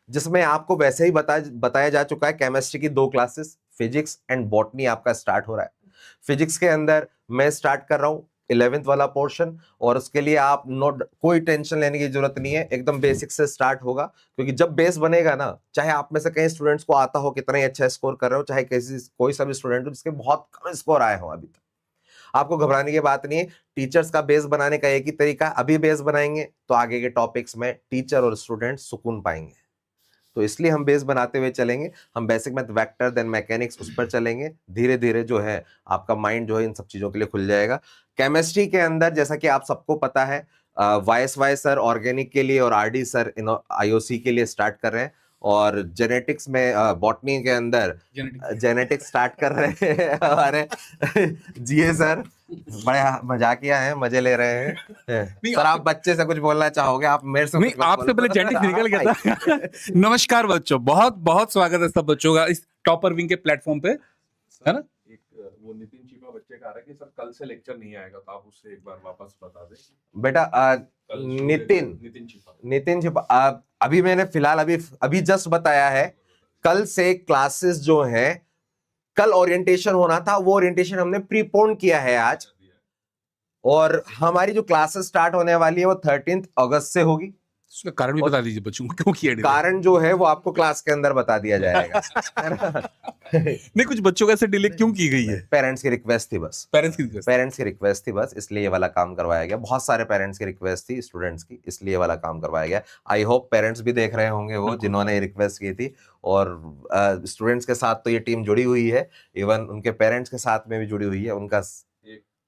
जिसमें आपको वैसे ही बताया जा चुका है केमिस्ट्री की 2 क्लासेस, फिजिक्स एंड बॉटनी आपका स्टार्ट हो रहा है। फिजिक्स के अंदर मैं स्टार्ट कर रहा हूं 11th वाला पोर्शन, और उसके लिए आप कोई टेंशन लेने की जरूरत नहीं है, एकदम बेसिक से स्टार्ट होगा। क्योंकि जब बेस बनेगा ना, चाहे आप में से कई स्टूडेंट्स को आता हो कितना ही अच्छा स्कोर कर रहे हो, चाहे कोई सा भी स्टूडेंट हो जिसके बहुत कम स्कोर आए हो अभी तक, आपको घबराने की बात नहीं है। टीचर्स का बेस बनाने का एक ही तरीका, अभी बेस बनाएंगे तो आगे के टॉपिक्स में टीचर और स्टूडेंट सुकून पाएंगे। तो इसलिए हम बेस बनाते हुए चलेंगे। हम basic math, vector, then mechanics, उस पर चलेंगे। धीरे धीरे जो है आपका माइंड जो है इन सब चीजों के लिए खुल जाएगा। केमिस्ट्री के अंदर जैसा कि आप सबको पता है, वाई सर ऑर्गेनिक के लिए और आरडी सर आईओसी के लिए स्टार्ट कर रहे हैं, और जेनेटिक्स में बॉटनी के अंदर जेनेटिक्स स्टार्ट कर रहे हैं। अरे जीए सर बड़े मजाकिया हैं, मजे ले रहे हैं। सर आप बच्चे से कुछ बोलना चाहोगे? आप मेरे से नहीं, आपसे पहले जेनेटिक्स निकल गया था। नमस्कार बच्चों, बहुत बहुत स्वागत है सब बच्चों का इस टॉपर विंग के प्लेटफॉर्म पे, है ना। एक वो नितिन चीपा बच्चे का आ रहा है कि सर कल से लेक्चर नहीं आएगा, तो आप उससे एक बार वापस बता दें। बेटा नितिन छिपा, अभी मैंने फिलहाल अभी जस्ट बताया है, कल से क्लासेस जो है, कल ओरिएंटेशन होना था, वो ओरिएंटेशन हमने प्रीपोन किया है आज, और हमारी जो क्लासेस स्टार्ट होने वाली है वो 13 अगस्त से होगी। उसका कारण भी बता दीजिए बच्चों को, क्यों किया delay? कारण जो है वो आपको क्लास के अंदर बता दिया जाएगा। नहीं, कुछ बच्चों का ऐसे डिले क्यों की गई है? पेरेंट्स की रिक्वेस्ट थी बस, पेरेंट्स की रिक्वेस्ट थी बस, इसलिए ये वाला काम करवाया गया। बहुत सारे पेरेंट्स की रिक्वेस्ट थी स्टूडेंट्स की, इसलिए ये वाला काम करवाया गया। आई होप पेरेंट्स भी देख रहे होंगे वो जिन्होंने रिक्वेस्ट की थी, और स्टूडेंट्स के साथ तो ये टीम जुड़ी हुई है, इवन उनके पेरेंट्स के साथ में भी जुड़ी हुई है। उनका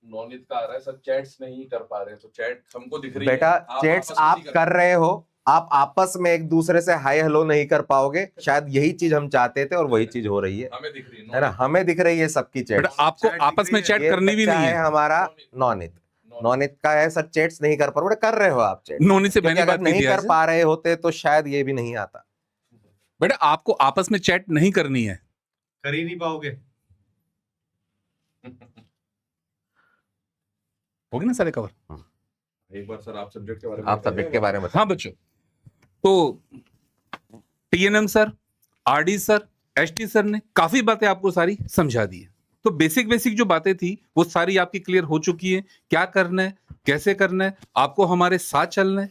नॉनित का आ रहा है सर, चैट्स नहीं कर पा रहे हैं, तो चैट हमको दिख रही है। बेटा चैट्स आप कर रहे हो, आप आपस में एक दूसरे से हाय हेलो नहीं कर पाओगे, शायद यही चीज हम चाहते थे और वही चीज हो रही है। हमें दिख रही है ना, हमें दिख रही है सबकी चैट। आपको आपस में चैट करनी भी नहीं है। हमारा नॉनित नॉनित का है सर, चैट्स नहीं कर पा रहे, कर रहे हो आप चैट, नोनी से मैंने अगर बात नहीं नहीं किया कर है पा रहे होते तो शायद ये भी नहीं आता। बेटा, आपको आपस में चैट नहीं करनी है। कर ही नहीं पाओगे। होगी ना सारे कवर। एक बार सर आप सब्जेक्ट के बारे में आप सब्जेक्ट के बारे में हाँ बच्चों, तो TNM sir, RD sir, ST sir ने काफी बातें आपको सारी समझा दी है। तो बेसिक बेसिक जो बातें थी वो सारी आपकी क्लियर हो चुकी है। क्या करना है, कैसे करना है, आपको हमारे साथ चलना है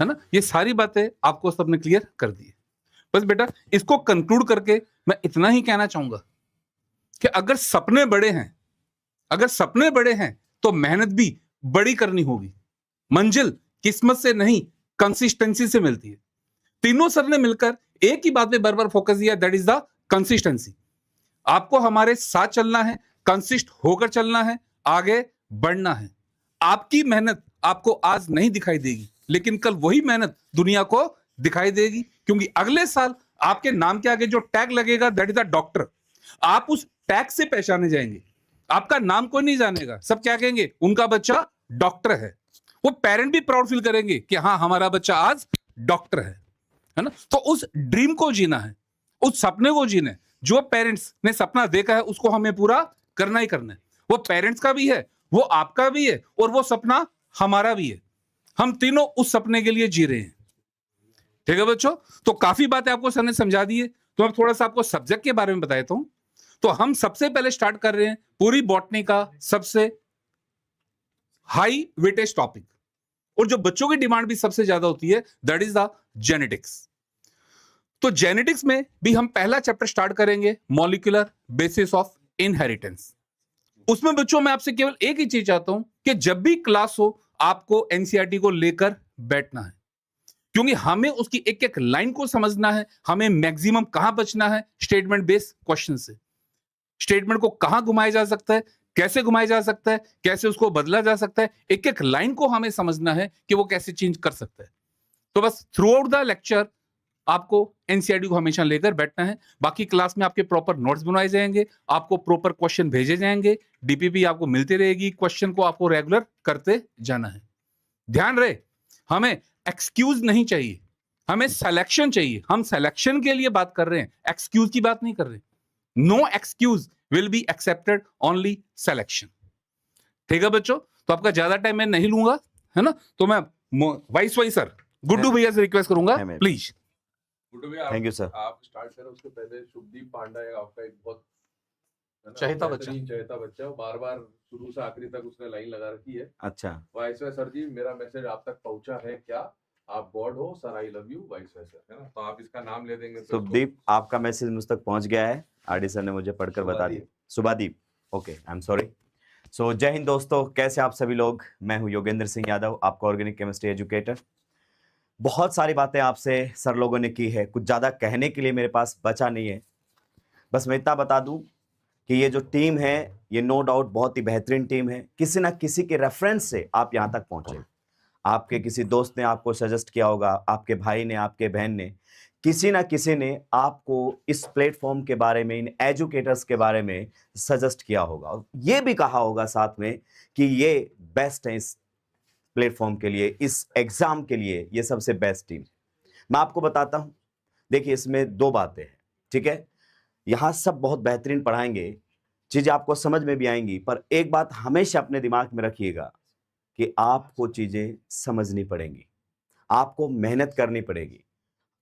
ना, ये सारी बातें आपको सबने क्लियर कर दी है। बस बेटा, इसको कंक्लूड करके मैं इतना ही कहना चाहूंगा कि अगर सपने बड़े हैं तो मेहनत भी बड़ी करनी होगी। मंजिल किस्मत से नहीं, कंसिस्टेंसी से मिलती है। तीनों सर ने मिलकर एक ही बात पे बार बार फोकस दिया, दैट इज द कंसिस्टेंसी। आपको हमारे साथ चलना है, कंसिस्ट होकर चलना है, आगे बढ़ना है। आपकी मेहनत आपको आज नहीं दिखाई देगी, लेकिन कल वही मेहनत दुनिया को दिखाई देगी, क्योंकि अगले साल आपके नाम के आगे जो टैग लगेगा, दैट इज द डॉक्टर। आप उस टैग से पहचाने जाएंगे। आपका नाम कोई नहीं जानेगा, सब क्या कहेंगे, उनका बच्चा डॉक्टर है। वो पेरेंट भी प्राउड फील करेंगे कि हाँ, हमारा बच्चा आज डॉक्टर है ना। तो उस ड्रीम को जीना है, उस सपने को जीना है। जो पेरेंट्स ने सपना देखा है उसको हमें पूरा करना ही करना है। वो पेरेंट्स का भी है, वो आपका भी है, और वो सपना हमारा भी है। हम तीनों उस सपने के लिए जी रहे हैं। ठीक है बच्चों, तो काफी बातें आपको सर ने समझा दी है। तो अब थोड़ा सा आपको सब्जेक्ट के बारे में बता देता हूं। तो हम सबसे पहले स्टार्ट कर रहे हैं पूरी बॉटनी का सबसे हाई वेटेज टॉपिक, और जो बच्चों की डिमांड भी सबसे ज्यादा होती है, दैट इज द जेनेटिक्स। तो जेनेटिक्स में भी हम पहला चैप्टर स्टार्ट करेंगे, मॉलिक्यूलर बेसिस ऑफ इनहेरिटेंस। उसमें बच्चों मैं आपसे केवल एक ही चीज चाहता हूं कि जब भी क्लास हो आपको एनसीईआरटी को लेकर बैठना है, क्योंकि हमें उसकी एक एक लाइन को समझना है। हमें मैक्सिमम कहां बचना है स्टेटमेंट बेस्ड क्वेश्चन से। स्टेटमेंट को कहां घुमाया जा सकता है, कैसे घुमाया जा सकता है, कैसे उसको बदला जा सकता है, एक एक लाइन को हमें समझना है कि वो कैसे चेंज कर सकता है। तो बस थ्रू आउट द लेक्चर आपको एनसीईआरटी को हमेशा लेकर बैठना है। बाकी क्लास में आपके प्रॉपर नोट्स बनाए जाएंगे, आपको प्रॉपर क्वेश्चन भेजे जाएंगे, डीपीपी आपको मिलती रहेगी, क्वेश्चन को आपको रेगुलर करते जाना है। ध्यान रहे, हमें एक्सक्यूज नहीं चाहिए, हमें सिलेक्शन चाहिए। हम सिलेक्शन के लिए बात कर रहे हैं, एक्सक्यूज की बात नहीं कर रहे। No excuse will be accepted, only selection. ठीक है बच्चों, तो आपका ज्यादा टाइम मैं नहीं लूंगा, है ना। तो मैं वाइस सर गुड्डू भैया से रिक्वेस्ट करूंगा, प्लीज। गुड्डू भैया, थैंक यू सर। आप स्टार्ट करें। उसके पहले शुभदीप पांडा है आपका एक बहुत चहेता चहेता बच्चा, बार बार शुरू से आखिरी तक उसने लाइन लगा रखी है। अच्छा, वाइस सर जी, मेरा मैसेज आप तक पहुंचा है क्या? आप गॉड हो sir, I love you vice sir, है ना। तो आप इसका नाम ले देंगे तो शुभदीप, आपका मैसेज मुझ तक पहुंच गया है, आरडी सर ने मुझे पढ़कर बता दिया। शुभादीप, ओके, आई एम सॉरी। सो जय हिंद दोस्तों, कैसे आप सभी लोग। मैं हूं योगेंद्र सिंह यादव, आपका ऑर्गेनिक केमिस्ट्री एजुकेटर। बहुत सारी बातें आपसे सर लोगों ने की है, कुछ ज़्यादा कहने के लिए मेरे पास बचा नहीं है। बस मैं इतना बता दूं कि ये जो टीम है, ये नो डाउट बहुत ही बेहतरीन टीम है। किसी ना किसी के रेफरेंस से आप यहाँ तक पहुँचे। आपके किसी दोस्त ने आपको सजेस्ट किया होगा, आपके भाई ने, आपके बहन ने, किसी ना किसी ने आपको इस प्लेटफॉर्म के बारे में, इन एजुकेटर्स के बारे में सजेस्ट किया होगा, और ये भी कहा होगा साथ में कि ये बेस्ट है इस प्लेटफॉर्म के लिए, इस एग्जाम के लिए, ये सबसे बेस्ट टीम। मैं आपको बताता हूं, देखिए इसमें दो बातें हैं, ठीक है। यहां सब बहुत बेहतरीन पढ़ाएंगे, चीजें आपको समझ में भी आएंगी, पर एक बात हमेशा अपने दिमाग में रखिएगा कि आपको चीजें समझनी पड़ेंगी, आपको मेहनत करनी पड़ेगी।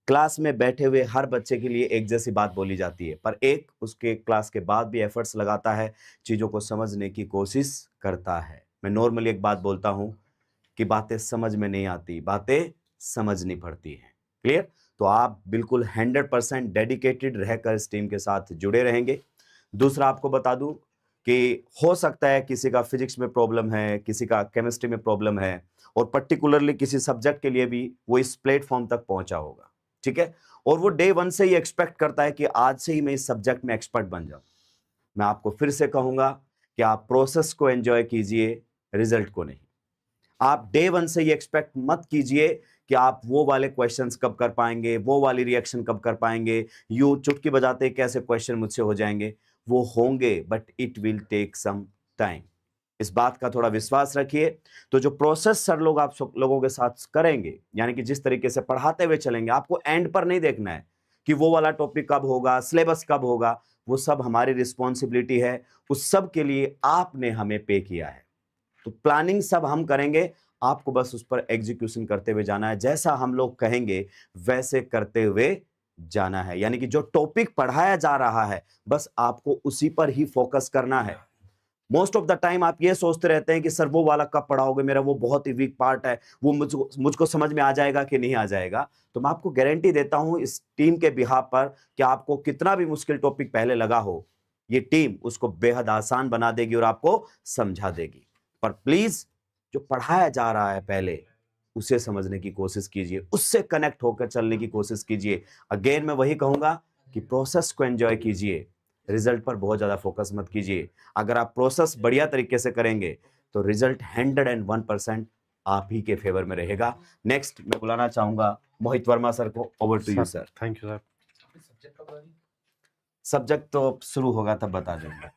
क्लास में बैठे हुए हर बच्चे के लिए एक जैसी बात बोली जाती है, पर एक उसके क्लास के बाद भी एफर्ट्स लगाता है, चीज़ों को समझने की कोशिश करता है। मैं नॉर्मली एक बात बोलता हूं कि बातें समझ में नहीं आती, बातें समझनी पड़ती हैं। क्लियर? तो आप बिल्कुल 100% डेडिकेटेड रहकर इस टीम के साथ जुड़े रहेंगे। दूसरा आपको बता दूं कि हो सकता है किसी का फिजिक्स में प्रॉब्लम है, किसी का केमिस्ट्री में प्रॉब्लम है, और पर्टिकुलरली किसी सब्जेक्ट के लिए भी वो इस प्लेटफॉर्म तक पहुंचा होगा, ठीक है। और वो डे 1 से ही एक्सपेक्ट करता है कि आज से ही मैं इस सब्जेक्ट में एक्सपर्ट बन जाऊं। मैं आपको फिर से कहूंगा कि आप प्रोसेस को एंजॉय कीजिए, रिजल्ट को नहीं। आप डे 1 से ये एक्सपेक्ट मत कीजिए कि आप वो वाले क्वेश्चंस कब कर पाएंगे, वो वाली रिएक्शन कब कर पाएंगे, यूं चुटकी बजाते कैसे क्वेश्चन मुझसे हो जाएंगे। वो होंगे, but it will take some time. इस बात का थोड़ा विश्वास रखिए। तो जो प्रोसेस सर लोग आप सब लोगों के साथ करेंगे, यानी कि जिस तरीके से पढ़ाते हुए चलेंगे, आपको एंड पर नहीं देखना है कि वो वाला टॉपिक कब होगा, सिलेबस कब होगा, वो सब हमारी रिस्पॉन्सिबिलिटी है। उस सब के लिए आपने हमें पे किया है, तो प्लानिंग सब हम करेंगे, आपको बस उस पर एग्जीक्यूशन करते हुए जाना है। जैसा हम लोग कहेंगे वैसे करते हुए जाना है, यानी कि जो टॉपिक पढ़ाया जा रहा है बस आपको उसी पर ही फोकस करना है। मोस्ट ऑफ द टाइम आप ये सोचते रहते हैं कि सर वो वाला कब पढ़ाओगे, मेरा वो बहुत ही वीक पार्ट है, वो मुझको समझ में आ जाएगा कि नहीं आ जाएगा। तो मैं आपको गारंटी देता हूं इस टीम के बिहाफ पर कि आपको कितना भी मुश्किल टॉपिक पहले लगा हो, ये टीम उसको बेहद आसान बना देगी और आपको समझा देगी। पर प्लीज जो पढ़ाया जा रहा है पहले उसे समझने की कोशिश कीजिए, उससे कनेक्ट होकर चलने की कोशिश कीजिए। अगेन मैं वही कहूंगा कि प्रोसेस को एंजॉय कीजिए, रिजल्ट पर बहुत ज्यादा फोकस मत कीजिए। अगर आप प्रोसेस बढ़िया तरीके से करेंगे तो रिजल्ट 101% आप ही के फेवर में रहेगा। नेक्स्ट मैं बुलाना चाहूंगा मोहित वर्मा सर को। Over to you sir. Thank you sir. Subject तो शुरू होगा तब बता देंगे।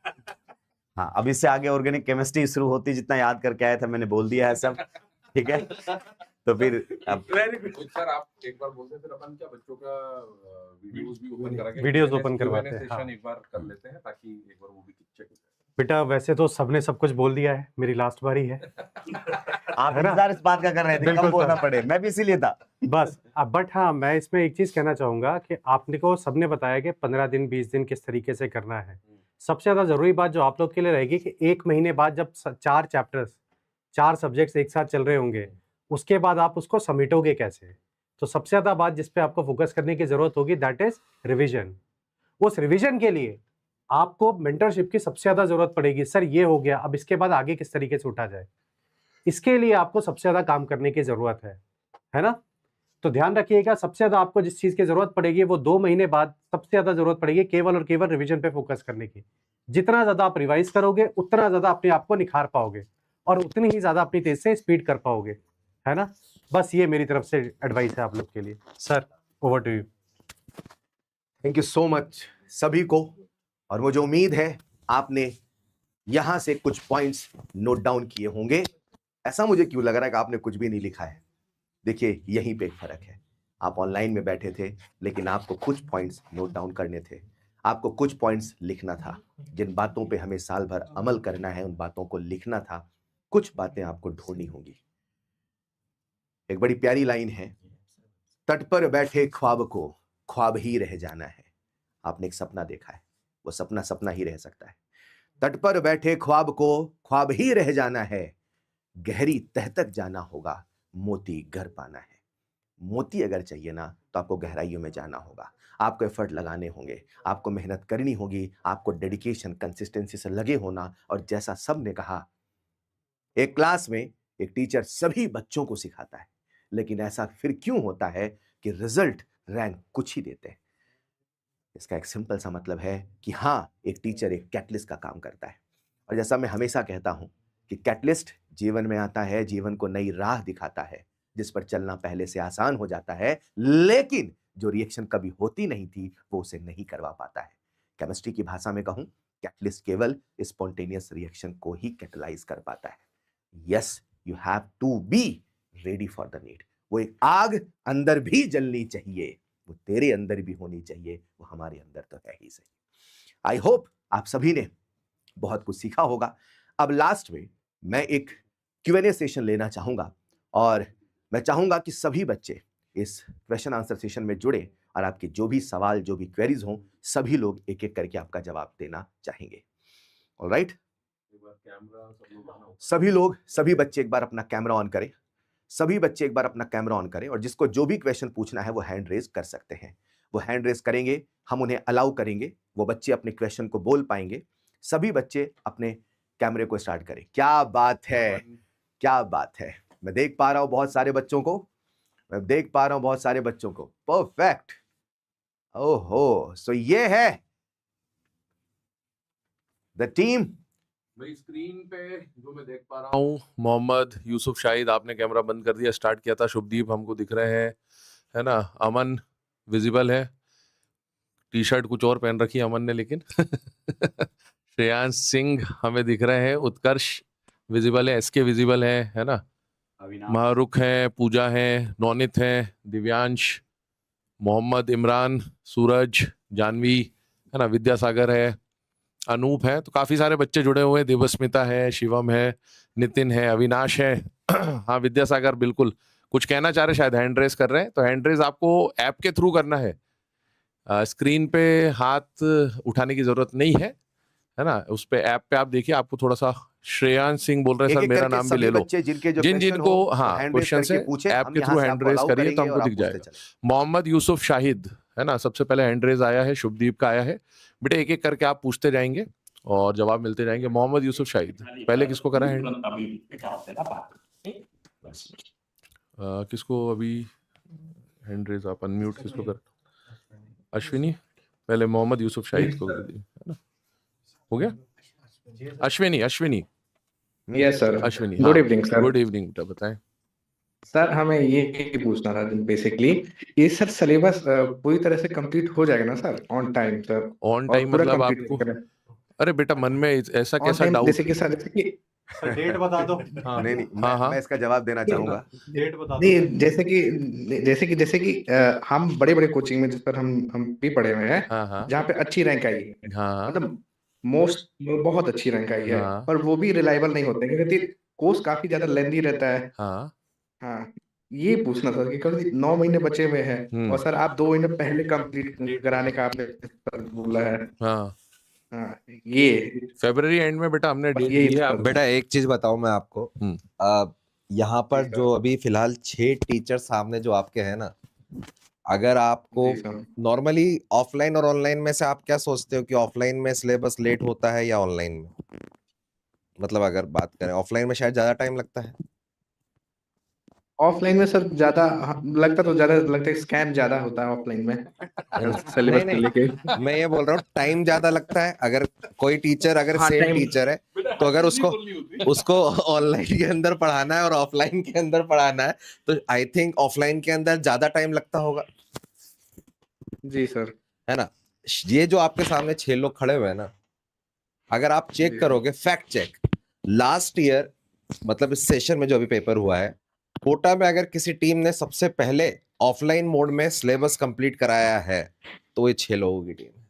हाँ, अब इससे आगे ऑर्गेनिक केमिस्ट्री शुरू होती, जितना याद करके आया था मैंने बोल दिया है सब, ठीक है। तो फिर अब सर आप एक बार बोलते हैं, फिर अपन क्या बच्चों का वीडियोस भी ओपन करा वीडियोस ओपन करवाते हैं, सेशन हाँ। एक बार कर लेते हैं ताकि एक बार वो भी चेक हो जाए। बेटा वैसे तो सबने सब कुछ बोल दिया है, मेरी लास्ट बारी है। आप है ना? इंतजार इस बात का कर रहे थे बिल्कुल कब बोलना सर। पड़े, मैं भी इसीलिए था। बस अब बट हाँ, मैं इसमें एक चीज कहना चाहूंगा कि आपने को सबने बताया कि 15 दिन 20 दिन किस तरीके से करना है। सबसे ज्यादा जरूरी बात जो आप लोग के लिए रहेगी कि 1 महीने बाद जब 4 चैप्टर्स 4 सब्जेक्ट्स एक साथ चल रहे होंगे, उसके बाद आप उसको समेटोगे कैसे। तो सबसे ज्यादा बात जिस पे आपको फोकस करने की जरूरत होगी दैट इज रिविजन। उस रिविजन के लिए आपको मेंटरशिप की सबसे ज्यादा जरूरत पड़ेगी। सर ये हो गया, अब इसके बाद आगे किस तरीके से उठा जाए, इसके लिए आपको सबसे ज्यादा काम करने की जरूरत है ना। तो ध्यान रखिएगा, सबसे ज्यादा आपको जिस चीज की जरूरत पड़ेगी वो 2 महीने बाद सबसे ज्यादा जरूरत पड़ेगी केवल और केवल रिवीजन पे फोकस करने की। जितना ज्यादा आप रिवाइज करोगे उतना ज्यादा अपने आप को निखार पाओगे और उतनी ही ज्यादा अपनी तेज से स्पीड कर पाओगे, है ना। बस ये मेरी तरफ से एडवाइस है आप लोग के लिए। Sir over to you. Thank you so much सभी को। और मुझे उम्मीद है आपने यहां से कुछ पॉइंट्स नोट डाउन किए होंगे। ऐसा मुझे क्यों लग रहा है कि आपने कुछ भी नहीं लिखा है। देखिए यहीं पे एक फर्क है, आप ऑनलाइन में बैठे थे लेकिन आपको कुछ पॉइंट्स नोट डाउन करने थे, आपको कुछ पॉइंट्स लिखना था। जिन बातों पे हमें साल भर अमल करना है उन बातों को लिखना था, कुछ बातें आपको ढूंढनी होंगी। एक बड़ी प्यारी लाइन है, तट पर बैठे ख्वाब को ख्वाब ही रह जाना है। आपने एक सपना देखा है, वो सपना सपना ही रह सकता है। तट पर बैठे ख्वाब को ख्वाब ही रह जाना है, गहरी तह तक जाना होगा, मोती घर पाना है। मोती अगर चाहिए ना तो आपको गहराइयों में जाना होगा, आपको एफर्ट लगाने होंगे, आपको मेहनत करनी होगी, आपको डेडिकेशन कंसिस्टेंसी से लगे होना। और जैसा सब ने कहा, एक क्लास में एक टीचर सभी बच्चों को सिखाता है, लेकिन ऐसा फिर क्यों होता है कि रिजल्ट रैंक कुछ ही देते हैं। इसका एक सिंपल सा मतलब है कि हाँ, एक टीचर एक कैटलिस्ट का काम करता है। और जैसा मैं हमेशा कहता हूं कि कैटलिस्ट जीवन में आता है, जीवन को नई राह दिखाता है, जिस पर चलना पहले से आसान हो जाता है, लेकिन जो रिएक्शन कभी होती नहीं थी वो उसे नहीं करवा पाता है। केमिस्ट्री की भाषा में कहूं, कैटलिस्ट केवल स्पॉन्टेनियस रिएक्शन को ही कैटलाइज कर पाता है। Yes, you have to be ready for the need. वो एक आग अंदर भी जलनी चाहिए, वो तेरे अंदर भी होनी चाहिए, वो हमारे अंदर तो है ही सही। आई होप आप सभी ने बहुत कुछ सीखा होगा। अब लास्ट में मैं एक Q&A सेशन लेना चाहूंगा और मैं चाहूंगा कि सभी बच्चे इस क्वेश्चन आंसर सेशन में जुड़े और आपके जो भी सवाल, जो भी क्वेरीज हों, सभी लोग एक एक करके आपका जवाब देना चाहेंगे। ऑलराइट, सभी बच्चे एक बार अपना कैमरा ऑन करें। सभी बच्चे एक बार अपना कैमरा ऑन करें और जिसको जो भी क्वेश्चन पूछना है वो हैंड रेज कर सकते हैं। वो हैंड रेज करेंगे, हम उन्हें अलाउ करेंगे, वो बच्चे अपने क्वेश्चन को बोल पाएंगे। सभी बच्चे अपने कैमरे को स्टार्ट करें। क्या बात है, क्या बात है। मैं देख पा रहा हूं बहुत सारे बच्चों को, मैं देख पा रहा हूं बहुत सारे बच्चों को। परफेक्ट। ओहो, सो ये है द टीम। मेरी स्क्रीन पे जो मैं देख पा रहा हूँ, मोहम्मद यूसुफ शाहिद, आपने कैमरा बंद कर दिया, स्टार्ट किया था। शुभदीप हमको दिख रहे हैं, है ना। अमन विजिबल है, टी शर्ट कुछ और पहन रखी है अमन ने लेकिन। श्रेयांश सिंह हमें दिख रहे हैं। उत्कर्ष विजिबल है, एसके विजिबल है ना, मारुख है, पूजा है, नौनित है, दिव्यांश, मोहम्मद, इमरान, सूरज, जानवी है ना, विद्यासागर है, अनूप है। तो काफी सारे बच्चे जुड़े हुए हैं, देवस्मिता है, शिवम है, नितिन है, अविनाश है। हाँ विद्यासागर बिल्कुल कुछ कहना चाह रहे, शायद हैंड रेस कर रहे हैं। तो हैंड रेस आपको ऐप के थ्रू करना है, स्क्रीन पे हाथ उठाने की जरूरत नहीं है ना। उस पे ऐप पे आप देखिए, आपको थोड़ा सा श्रेयांश सिंह बोल रहे हैं सर एक-एक मेरा करके नाम भी सभी ले लो। बच्चे जिनके जो जिन क्वेश्चन जिनको हो, हाँ हैंड रेस क्वेश्चन करके है पूछे, ऐप हम के यहाँ थ्रू से हैंड आपको रेस अलाउ करिए तो करेंगे हमको और आप दिख पूछते जाएगा। चलें। मोहम्मद यूसुफ शाहिद है ना, सबसे पहले हैंड रेस आया है, शुभदीप का आया है। बेटे एक एक करके आप पूछते जाएंगे और जवाब मिलते जाएंगे। मोहम्मद यूसुफ शाहिद, पहले किसको करा हैंड, किसको अभी हैंड रेस आप अनम्यूट किसको कर, अश्विनी, पहले मोहम्मद यूसुफ शाहिद को कर दिए है ना, हो गया। Ashwini, Ashwini, yes sir, Ashwini good हाँ, इवनिंग सर। गुड इवनिंग बेटा, बताएं। सर हमें ये पूछना था बेसिकली, ये सर सिलेबस पूरी तरह से कंप्लीट हो जाएगा ना sir, on time sir? On और टाइम पूरा मतलब कंप्लीट आपको, करें अरे बेटा मन में ऐसा ऑन कैसा टाइम, डाउट, जैसे कि सर, जैसे कि सर डेट बता दो। हाँ नहीं, हाँ हाँ मैं इसका जवाब देना चाहूँगा। डेट बता दो। नहीं, जैसे कि हम बड़े बड़े कोचिंग में जिस पर हम भी पढ़े हुए हैं, हाँ हाँ जहाँ पे अच्छी रैंक आई है, हाँ मतलब मोस्ट बहुत अच्छी रैंक आई है, हाँ पर वो भी रिलायबल नहीं होते क्योंकि कोर्स काफी ज्यादा लेंदी रहता है। हाँ हाँ, ये पूछना सर कि क्योंकि 9 महीने बचे हुए हैं और सर आप 2 महीने पहले कंप्लीट कराने का आपने सर बोला है। हाँ। हाँ, ये फरवरी एंड में बेटा हमने बस डेट यही दी है था। आप, बेटा एक चीज बताऊं मैं आपको, यहाँ पर जी सर। जो अभी फिलहाल 6 टीचर सामने जो आपके हैं ना, अगर आपको जी सर। नॉर्मली ऑफलाइन और ऑनलाइन में से आप क्या सोचते हो कि ऑफलाइन में सिलेबस लेट होता है या ऑनलाइन में? मतलब अगर बात करें ऑफलाइन में शायद ज्यादा टाइम लगता है। ऑफलाइन में सर ज्यादा लगता है स्कैम ज्यादा होता है ऑफलाइन में सिलेबस नहीं को लेके। मैं ये बोल रहा हूँ टाइम ज्यादा लगता है। अगर कोई टीचर अगर हाँ, सेम time- टीचर है तो अगर उसको ऑनलाइन के अंदर पढ़ाना है और ऑफलाइन के अंदर पढ़ाना है तो आई थिंक ऑफलाइन के अंदर ज्यादा टाइम लगता होगा, जी सर। है ना। ये जो आपके सामने 6 लोग खड़े हुए हैं ना, अगर आप चेक करोगे फैक्ट चेक, लास्ट ईयर मतलब इस सेशन में जो अभी पेपर हुआ है, कोटा में अगर किसी टीम ने सबसे पहले ऑफलाइन मोड में सिलेबस कंप्लीट कराया है तो ये 6 लोगों की टीम है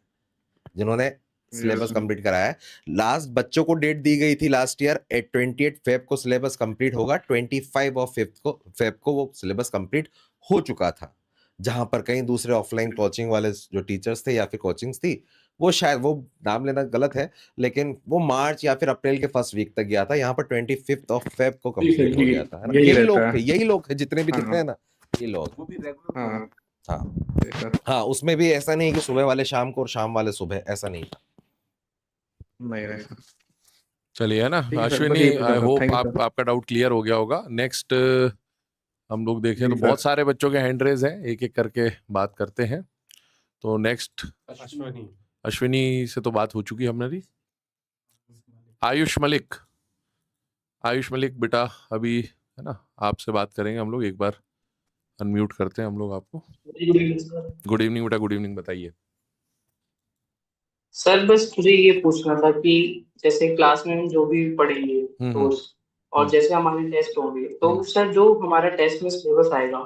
जिन्होंने सिलेबस कंप्लीट कराया है। लास्ट बच्चों को डेट दी गई थी लास्ट ईयर 28 फेब को सिलेबस कंप्लीट होगा, 25 ऑफ फेब को वो सिलेबस कंप्लीट हो चुका था। जहां पर कहीं दूसरे ऑफलाइन कोचिंग वाले जो टीचर्स थे या फिर कोचिंग्स थी, वो शायद, वो नाम लेना गलत है, लेकिन वो मार्च या फिर अप्रैल के फर्स्ट वीक तक गया था। यहाँ पर 25 ऑफ फेब को कंप्लीट हो गया था, है ना। यही लोग थे जितने भी दिख रहे हैं ना, ये लोग। हाँ हाँ जी सर। हाँ, उसमें भी ऐसा नहीं कि सुबह वाले शाम को और शाम वाले सुबह, ऐसा नहीं था। नहीं नहीं सर। चलिए है ना ठीक है सर, अश्विनी, बस यही पूछना आई था। Hope Thank you, sir. आपका डाउट क्लियर हो गया होगा। नेक्स्ट हम लोग देखें जी तो सर। बहुत सारे बच्चों के हैंड रेज हैं, एक एक करके बात करते हैं। तो नेक्स्ट अश्विनी। अश्विनी से तो बात हो चुकी है हमारी। आयुष मलिक, आयुष मलिक बेटा अभी है ना आपसे बात करेंगे हम लोग, एक बार अनम्यूट करते हैं हम लोग आपको। गुड इवनिंग बेटा, गुड इवनिंग, बताइए। सर बस मुझे ये पूछना था कि जैसे क्लास में हम जो भी पढ़ेंगे कोर्स और जैसे हमारे टेस्ट होंगे तो सर जो हमारा टेस्ट में सिलेबस आएगा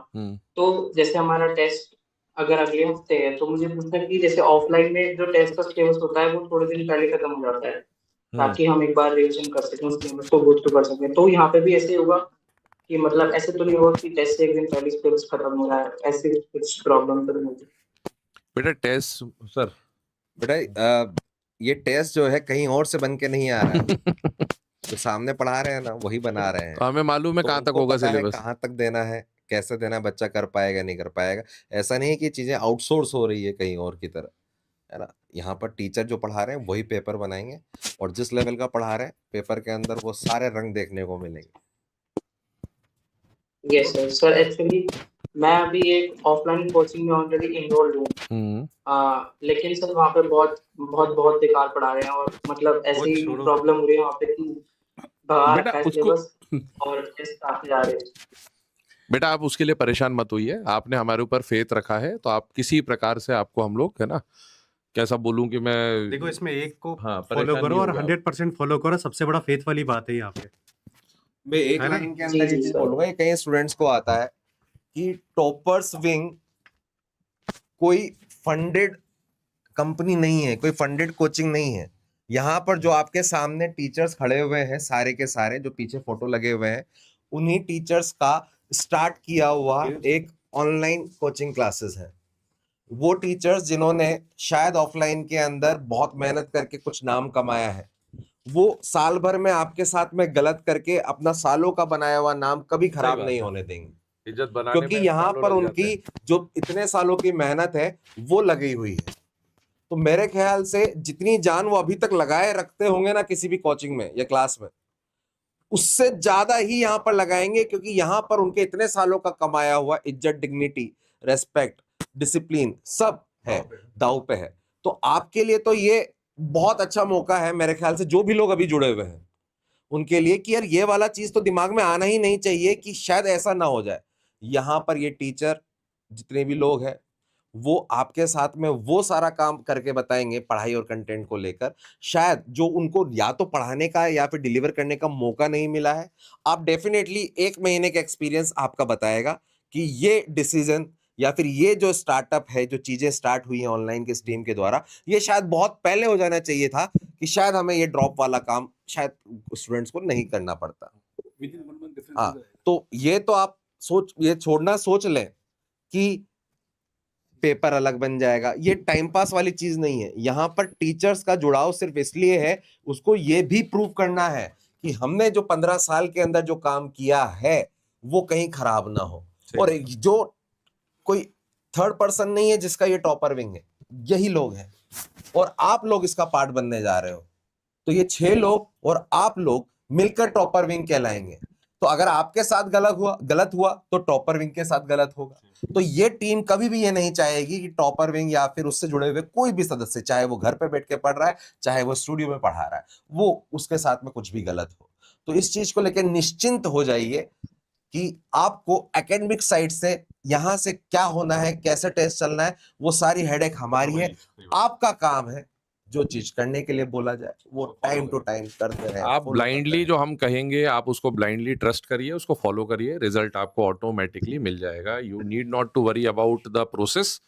तो जैसे हमारा टेस्ट अगर अगले हफ्ते है तो मुझे पूछना है कि जैसे ऑफलाइन में जो टेस्ट का सिलेबस होता है वो थोड़े दिन पहले खत्म हो जाता है ताकि हम एक बार रिवीजन कर सकें, उस सिलेबस को गो थ्रू कर सकें। तो यहाँ पे भी ऐसे होगा कि मतलब ऐसे तो नहीं होगा कि टेस्ट से एक दिन पहले सिलेबस खत्म हो रहा है, ऐसे कुछ प्रॉब्लम तो नहीं होती? बेटा टेस्ट सर, बेटा ये टेस्ट जो है कहीं और से बन के नहीं आ रहा है जो सामने पढ़ा रहे हैं ना वही बना रहे हैं। तो हमें मालूम है तो कहाँ तक उनको होगा पता है सिलेबस। कहाँ तक देना है, कैसे देना है, बच्चा कर पाएगा नहीं कर पाएगा। ऐसा नहीं है कि चीजें आउटसोर्स हो रही है कहीं और की तरह, है ना। यहाँ पर टीचर जो पढ़ा रहे हैं वही पेपर बनाएंगे और जिस लेवल का पढ़ा रहे हैं पेपर के अंदर वो सारे रंग देखने को मिलेंगे। Yes sir. सर एक्चुअली मैं अभी एक ऑफलाइन कोचिंग में ऑलरेडी इनरोल्ड हूँ, लेकिन सर वहाँ पे बहुत बेकार पढ़ा रहे हैं और मतलब ऐसी प्रॉब्लम हो रही है वहाँ पे कि बाहर बेटा का उसको सिलेबस और टेस्ट आते जा रहे हैं। बेटा आप उसके लिए परेशान मत होइए, आपने हमारे ऊपर फेथ रखा है तो आप किसी प्रकार से आपको हम लोग है ना, कैसा बोलूं कि मैं देखो इसमें एक को हाँ, फॉलो परेशान करो नहीं और होगा। 100% फॉलो करो, सबसे बड़ा फेथ वाली बात है यहाँ पे। मैं एक है ना? लाइन के अंदर ये जी, चीज सर। बोलूंगा, ये कई स्टूडेंट्स को आता है कि टॉपर्स विंग कोई फंडेड कंपनी नहीं है, कोई फंडेड कोचिंग नहीं है। यहाँ पर जो आपके सामने टीचर्स खड़े हुए हैं, सारे के सारे जो पीछे फोटो लगे हुए हैं, उन्हीं टीचर्स का स्टार्ट किया हुआ एक ऑनलाइन कोचिंग क्लासेस है। वो टीचर्स जिन्होंने शायद ऑफलाइन के अंदर बहुत मेहनत करके कुछ नाम कमाया है, वो साल भर में आपके साथ में गलत करके अपना सालों का बनाया हुआ नाम कभी खराब बात नहीं है। होने देंगे, इज्जत बनाने क्योंकि में यहाँ सालों पर लग जाते उनकी हैं। जो इतने सालों की मेहनत है वो लगी हुई है। तो मेरे ख्याल से जितनी जान वो अभी तक लगाए रखते होंगे ना किसी भी कोचिंग में या क्लास में, उससे ज्यादा ही यहाँ पर लगाएंगे, क्योंकि यहाँ पर उनके इतने सालों का कमाया हुआ इज्जत, डिग्निटी, रेस्पेक्ट, डिसिप्लिन सब है, दांव पे है। तो आपके लिए तो ये बहुत अच्छा मौका है मेरे ख्याल से, जो भी लोग अभी जुड़े हुए हैं उनके लिए, कि यार ये वाला चीज तो दिमाग में आना ही नहीं चाहिए कि शायद ऐसा ना हो जाए। यहाँ पर ये टीचर जितने भी लोग हैं वो आपके साथ में वो सारा काम करके बताएंगे पढ़ाई और कंटेंट को लेकर, शायद जो उनको या तो पढ़ाने का या फिर डिलीवर करने का मौका नहीं मिला है। आप डेफिनेटली 1 महीने का एक्सपीरियंस आपका बताएगा कि ये डिसीजन या फिर ये जो स्टार्टअप है, जो चीजें स्टार्ट हुई हैं ऑनलाइन के स्ट्रीम के द्वारा, ये शायद बहुत पहले हो जाना चाहिए था, कि शायद हमें ये ड्रॉप वाला काम शायद स्टूडेंट्स को नहीं करना पड़ता। हाँ, तो ये तो आप ये छोड़ना सोच लें कि पेपर अलग बन जाएगा, ये टाइम पास वाली चीज नहीं है। यहाँ पर टीचर्स का जुड़ाव सिर्फ इसलिए है, उसको ये भी प्रूव करना है कि हमने जो 15 साल के अंदर जो काम किया है वो कहीं खराब ना हो। और जो कोई थर्ड पर्सन नहीं है जिसका ये टॉपर विंग है, यही लोग हैं, और आप लोग इसका पार्ट बनने जा रहे हो। तो ये 6 लोग और आप लोग मिलकर टॉपर विंग कहलाएंगे। तो अगर आपके साथ गलत हुआ तो टॉपर विंग के साथ गलत होगा। तो ये टीम कभी भी ये नहीं चाहेगी कि टॉपर विंग या फिर उससे जुड़े हुए कोई भी सदस्य, चाहे वो घर पे बैठ के पढ़ रहा है, चाहे वो स्टूडियो में पढ़ा रहा है, वो उसके साथ में कुछ भी गलत हो। तो इस चीज को लेकर निश्चिंत हो जाइए कि आपको एकेडमिक साइड से यहां से क्या होना है, कैसे टेस्ट चलना है, वो सारी हेडेक हमारी है। आपका काम है जो चीज करने के लिए बोला जाए वो टाइम टू टाइम करते रहे। आप ब्लाइंडली जो हम कहेंगे आप उसको ब्लाइंडली ट्रस्ट करिए, उसको फॉलो करिए, रिजल्ट आपको ऑटोमेटिकली मिल जाएगा। You need not to worry about the process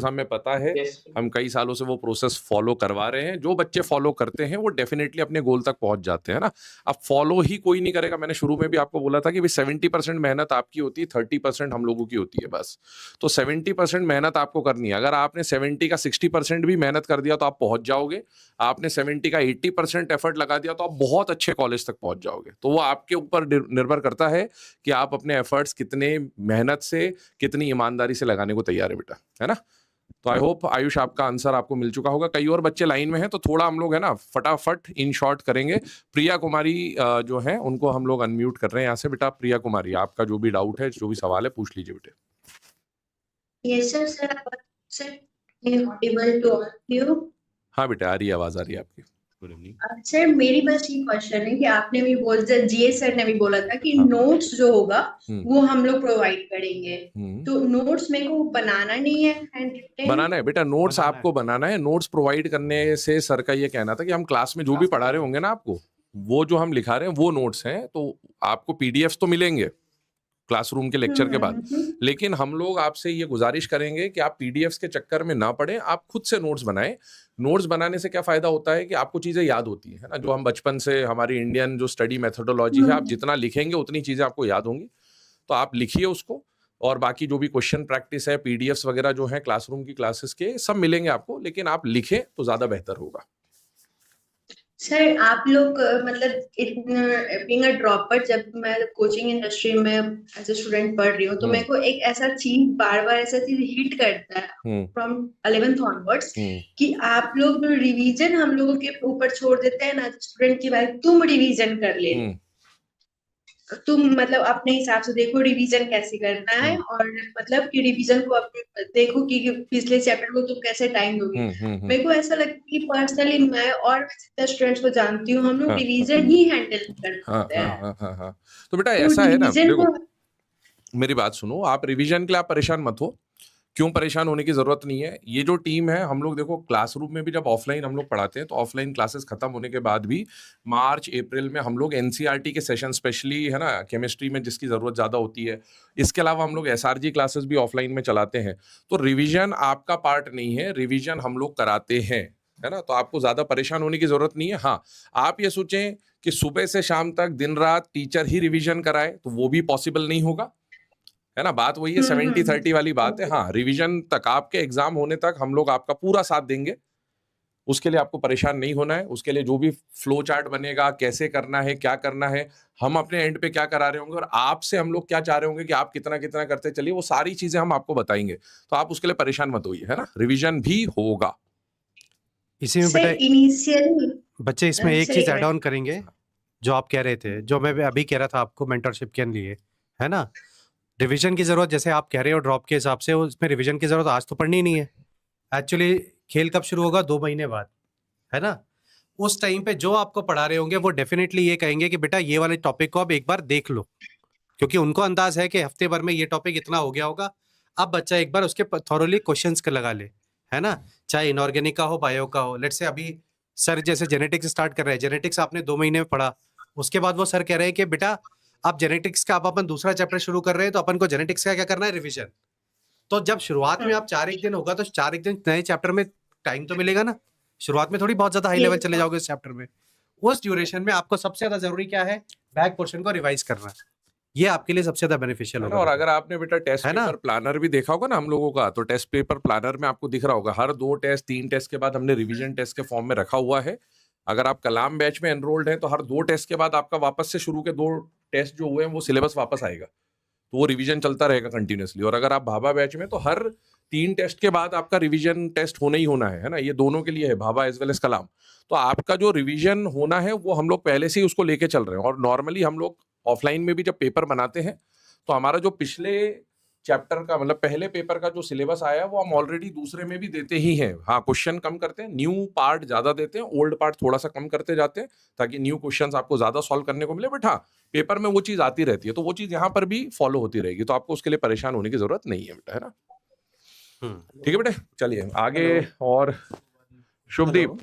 हमें पता है, Yes. हम कई सालों से वो प्रोसेस फॉलो करवा रहे हैं। जो बच्चे फॉलो करते हैं वो डेफिनेटली अपने गोल तक पहुंच जाते हैं ना। अब फॉलो ही कोई नहीं करेगा, मैंने शुरू में भी आपको बोला था कि भाई 70% मेहनत आपकी होती है, 30% हम लोगों की होती है बस। तो 70% मेहनत आपको करनी है। अगर आपने 70 का 60% भी मेहनत कर दिया तो आप पहुंच जाओगे। आपने 70 का 80% एफर्ट लगा दिया तो आप बहुत अच्छे कॉलेज तक पहुंच जाओगे। तो वो आपके ऊपर निर्भर करता है कि आप अपने एफर्ट्स कितने मेहनत से, कितनी ईमानदारी से लगाने को तैयार है बेटा, है ना। तो आई होप आयुष आपका आंसर आपको मिल चुका होगा। कई और बच्चे लाइन में हैं तो थोड़ा हम लोग है ना फटाफट इन शॉर्ट करेंगे। प्रिया कुमारी जो है उनको हम लोग अनम्यूट कर रहे हैं यहाँ से। बेटा प्रिया कुमारी, आपका जो भी डाउट है, जो भी सवाल है, पूछ लीजिए बेटे। Yes, sir. Sir, audible to all of you. हाँ बेटा, आ रही है, आवाज आ रही है आपकी। Good evening. सर मेरी बस ये क्वेश्चन है कि आपने भी जीए सर ने भी बोला था कि हाँ। नोट्स जो होगा वो हम लोग प्रोवाइड करेंगे। हम्म। तो नोट्स मेरे को बनाना नहीं है, हैंड बनाना है बेटा, नोट्स बनाना आपको बनाना है। नोट्स प्रोवाइड करने से सर का ये कहना था कि हम क्लास में जो भी पढ़ा रहे होंगे ना आपको, वो जो हम लिखा रहे हैं वो नोट्स हैं। तो आपको पीडीएफ्स तो मिलेंगे क्लासरूम के लेक्चर के बाद, लेकिन हम लोग आपसे ये गुजारिश करेंगे कि आप पीडीएफ्स के चक्कर में ना पड़े, आप खुद से नोट्स बनाएं। नोट्स बनाने से क्या फायदा होता है कि आपको चीजें याद होती है ना, जो हम बचपन से, हमारी इंडियन जो स्टडी मेथोडोलॉजी है, आप जितना लिखेंगे उतनी चीजें आपको याद होंगी। तो आप लिखिए उसको, और बाकी जो भी क्वेश्चन प्रैक्टिस है, पीडीएफ्स वगैरह जो है क्लासरूम की क्लासेस के, सब मिलेंगे आपको, लेकिन आप लिखें तो ज्यादा बेहतर होगा। सर आप लोग मतलब बीइंग अ ड्रॉपर, जब मैं कोचिंग इंडस्ट्री में एज ए स्टूडेंट पढ़ रही हूँ तो मेरे को एक ऐसा चीज बार बार ऐसा चीज हिट करता है फ्रॉम 11th ऑनवर्ड्स कि आप लोग रिवीजन हम लोगों के ऊपर छोड़ देते हैं ना, स्टूडेंट की बात, तुम रिवीजन कर ले, तुम मतलब अपने हिसाब से देखो रिवीजन कैसे करना है, और मतलब कि रिवीजन को अपने देखो कि पिछले चैप्टर को तुम कैसे टाइम दोगे। मेरे को ऐसा लगता है कि पर्सनली मैं और जितने स्टूडेंट्स को जानती हूँ, हम लोग रिवीजन ही हैंडल करते हैं। तो बेटा ऐसा है ना, देखो मेरी बात सुनो, आप रिवीजन के लिए आप परेशान मत हो। क्यों परेशान होने की जरूरत नहीं है। ये जो टीम है, हम लोग देखो क्लासरूम में भी जब ऑफलाइन हम लोग पढ़ाते हैं तो ऑफलाइन क्लासेस खत्म होने के बाद भी मार्च अप्रैल में हम लोग एनसीईआरटी के सेशन, स्पेशली है ना केमिस्ट्री में जिसकी जरूरत ज्यादा होती है, इसके अलावा हम लोग एसआरजी क्लासेस भी ऑफलाइन में चलाते हैं। तो रिवीजन आपका पार्ट नहीं है, रिवीजन हम लोग कराते हैं, है ना। तो आपको ज्यादा परेशान होने की जरूरत नहीं है। हाँ, आप ये सोचें कि सुबह से शाम तक दिन रात टीचर ही रिवीजन कराए तो वो भी पॉसिबल नहीं होगा, है ना। बात वही है 70-30 वाली बात है। हाँ, रिवीजन तक, आपके एग्जाम होने तक हम लोग आपका पूरा साथ देंगे, उसके लिए आपको परेशान नहीं होना है। उसके लिए जो भी फ्लो चार्ट बनेगा, कैसे करना है, क्या करना है, हम अपने एंड पे क्या करा रहे होंगे और आपसे हम लोग क्या चाह रहे होंगे कि आप कितना कितना करते चलिए, वो सारी चीजें हम आपको बताएंगे। तो आप उसके लिए परेशान मत होइए, है ना। रिवीजन भी होगा। इसी में सर बेटा इनिशियल बच्चे इसमें एक सर चीज एक ऐड मिनट ऑन करेंगे जो आप कह रहे थे, जो मैं अभी कह रहा था आपको मेंटरशिप के लिए, है ना। रिवीजन की जरूरत जैसे आप कह रहे हो ड्रॉप के हिसाब से, उसमें रिवीजन की जरूरत आज तो पढ़नी ही नहीं है। एक्चुअली खेल कब शुरू होगा? 2 महीने बाद, है ना। उस टाइम पे जो आपको पढ़ा रहे होंगे वो डेफिनेटली ये कहेंगे कि बेटा ये वाले टॉपिक को आप एक बार देख लो, क्योंकि उनको अंदाज है कि हफ्ते भर में ये टॉपिक इतना हो गया होगा। अब बच्चा एक बार उसके थॉरोली क्वेश्चंस का लगा ले, है ना। चाहे इनऑर्गेनिक का हो, बायो का हो। लेट्स से अभी सर जैसे जेनेटिक्स स्टार्ट कर रहे हैं, जेनेटिक्स आपने 2 महीने में पढ़ा, उसके बाद वो सर कह रहे हैं कि बेटा आप जेनेटिक्स का, आप अपन दूसरा चैप्टर शुरू कर रहे हैं तो अपन को जेनेटिक्स का क्या करना है? रिवीजन। तो जब शुरुआत में आप 4 एक दिन होगा तो 4 एक दिन नए चैप्टर में टाइम तो मिलेगा ना। शुरुआत में थोड़ी बहुत ज्यादा हाई लेवल चले जाओगे इस चैप्टर में। उस ड्यूरेशन में आपको सबसे ज्यादा जरूरी क्या है? बैक पोर्शन को रिवाइज करना। ये आपके लिए सबसे ज्यादा बेनिफिशियल है ना। होगा। और अगर आपने बेटा टेस्ट है ना? पेपर प्लानर भी देखा होगा ना हम लोगों का, तो टेस्ट पेपर प्लानर में आपको दिख रहा होगा हर 2 टेस्ट 3 टेस्ट के बाद हमने रिवीजन टेस्ट के फॉर्म में रखा हुआ है। अगर आप कलाम बैच में एनरोल्ड हैं तो हर 2 टेस्ट के बाद आपका वापस से शुरू के 2 टेस्ट जो हुए हैं वो सिलेबस वापस आएगा, तो वो रिवीजन चलता रहेगा कंटिन्यूअसली। और अगर आप भाभा बैच में तो हर 3 टेस्ट के बाद आपका रिवीजन टेस्ट होना ही होना है ना। ये दोनों के लिए है, भाभा एज वेल एज कलाम। तो आपका जो रिवीजन होना है वो हम लोग पहले से ही उसको लेके चल रहे हैं। और नॉर्मली हम लोग ऑफलाइन में भी जब पेपर बनाते हैं तो हमारा जो पिछले चैप्टर का, मतलब पहले पेपर का जो सिलेबस आया है वो हम ऑलरेडी दूसरे में भी देते ही हैं। हाँ, क्वेश्चन कम करते हैं, न्यू पार्ट ज्यादा देते हैं, ओल्ड पार्ट थोड़ा सा कम करते जाते हैं ताकि न्यू क्वेश्चंस आपको ज्यादा सॉल्व करने को मिले। बट हाँ, पेपर में वो चीज आती रहती है, तो वो चीज यहाँ पर भी फॉलो होती रहेगी, तो आपको उसके लिए परेशान होने की जरूरत नहीं है बेटा, है ना। ठीक है बेटे, चलिए आगे। और शुभदीप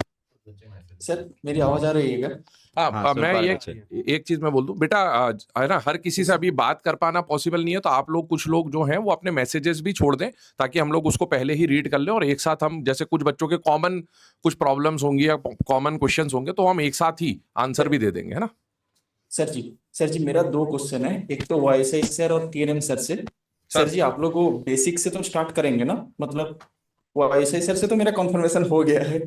सर, मेरी आवाज आ रही है क्या? हाँ, मैं ये एक चीज मैं बोल दूं बेटा, है ना, हर किसी से अभी बात कर पाना पॉसिबल नहीं है, तो आप लोग कुछ लोग जो हैं वो अपने मैसेजेस भी छोड़ दें ताकि हम लोग उसको पहले ही रीड कर लें और एक साथ हम, जैसे कुछ बच्चों के कॉमन कुछ प्रॉब्लम्स होंगी या कॉमन क्वेश्चंस होंगे तो हम एक साथ ही आंसर भी दे देंगे, है ना। सर जी मेरा 2 क्वेश्चन है, एक तो वाईएसआई सर और टीएनएम सर से। सर जी आप लोग वो बेसिक से तो स्टार्ट करेंगे ना? मतलब वाईएसआई सर से तो मेरा कॉन्फर्मेशन हो गया है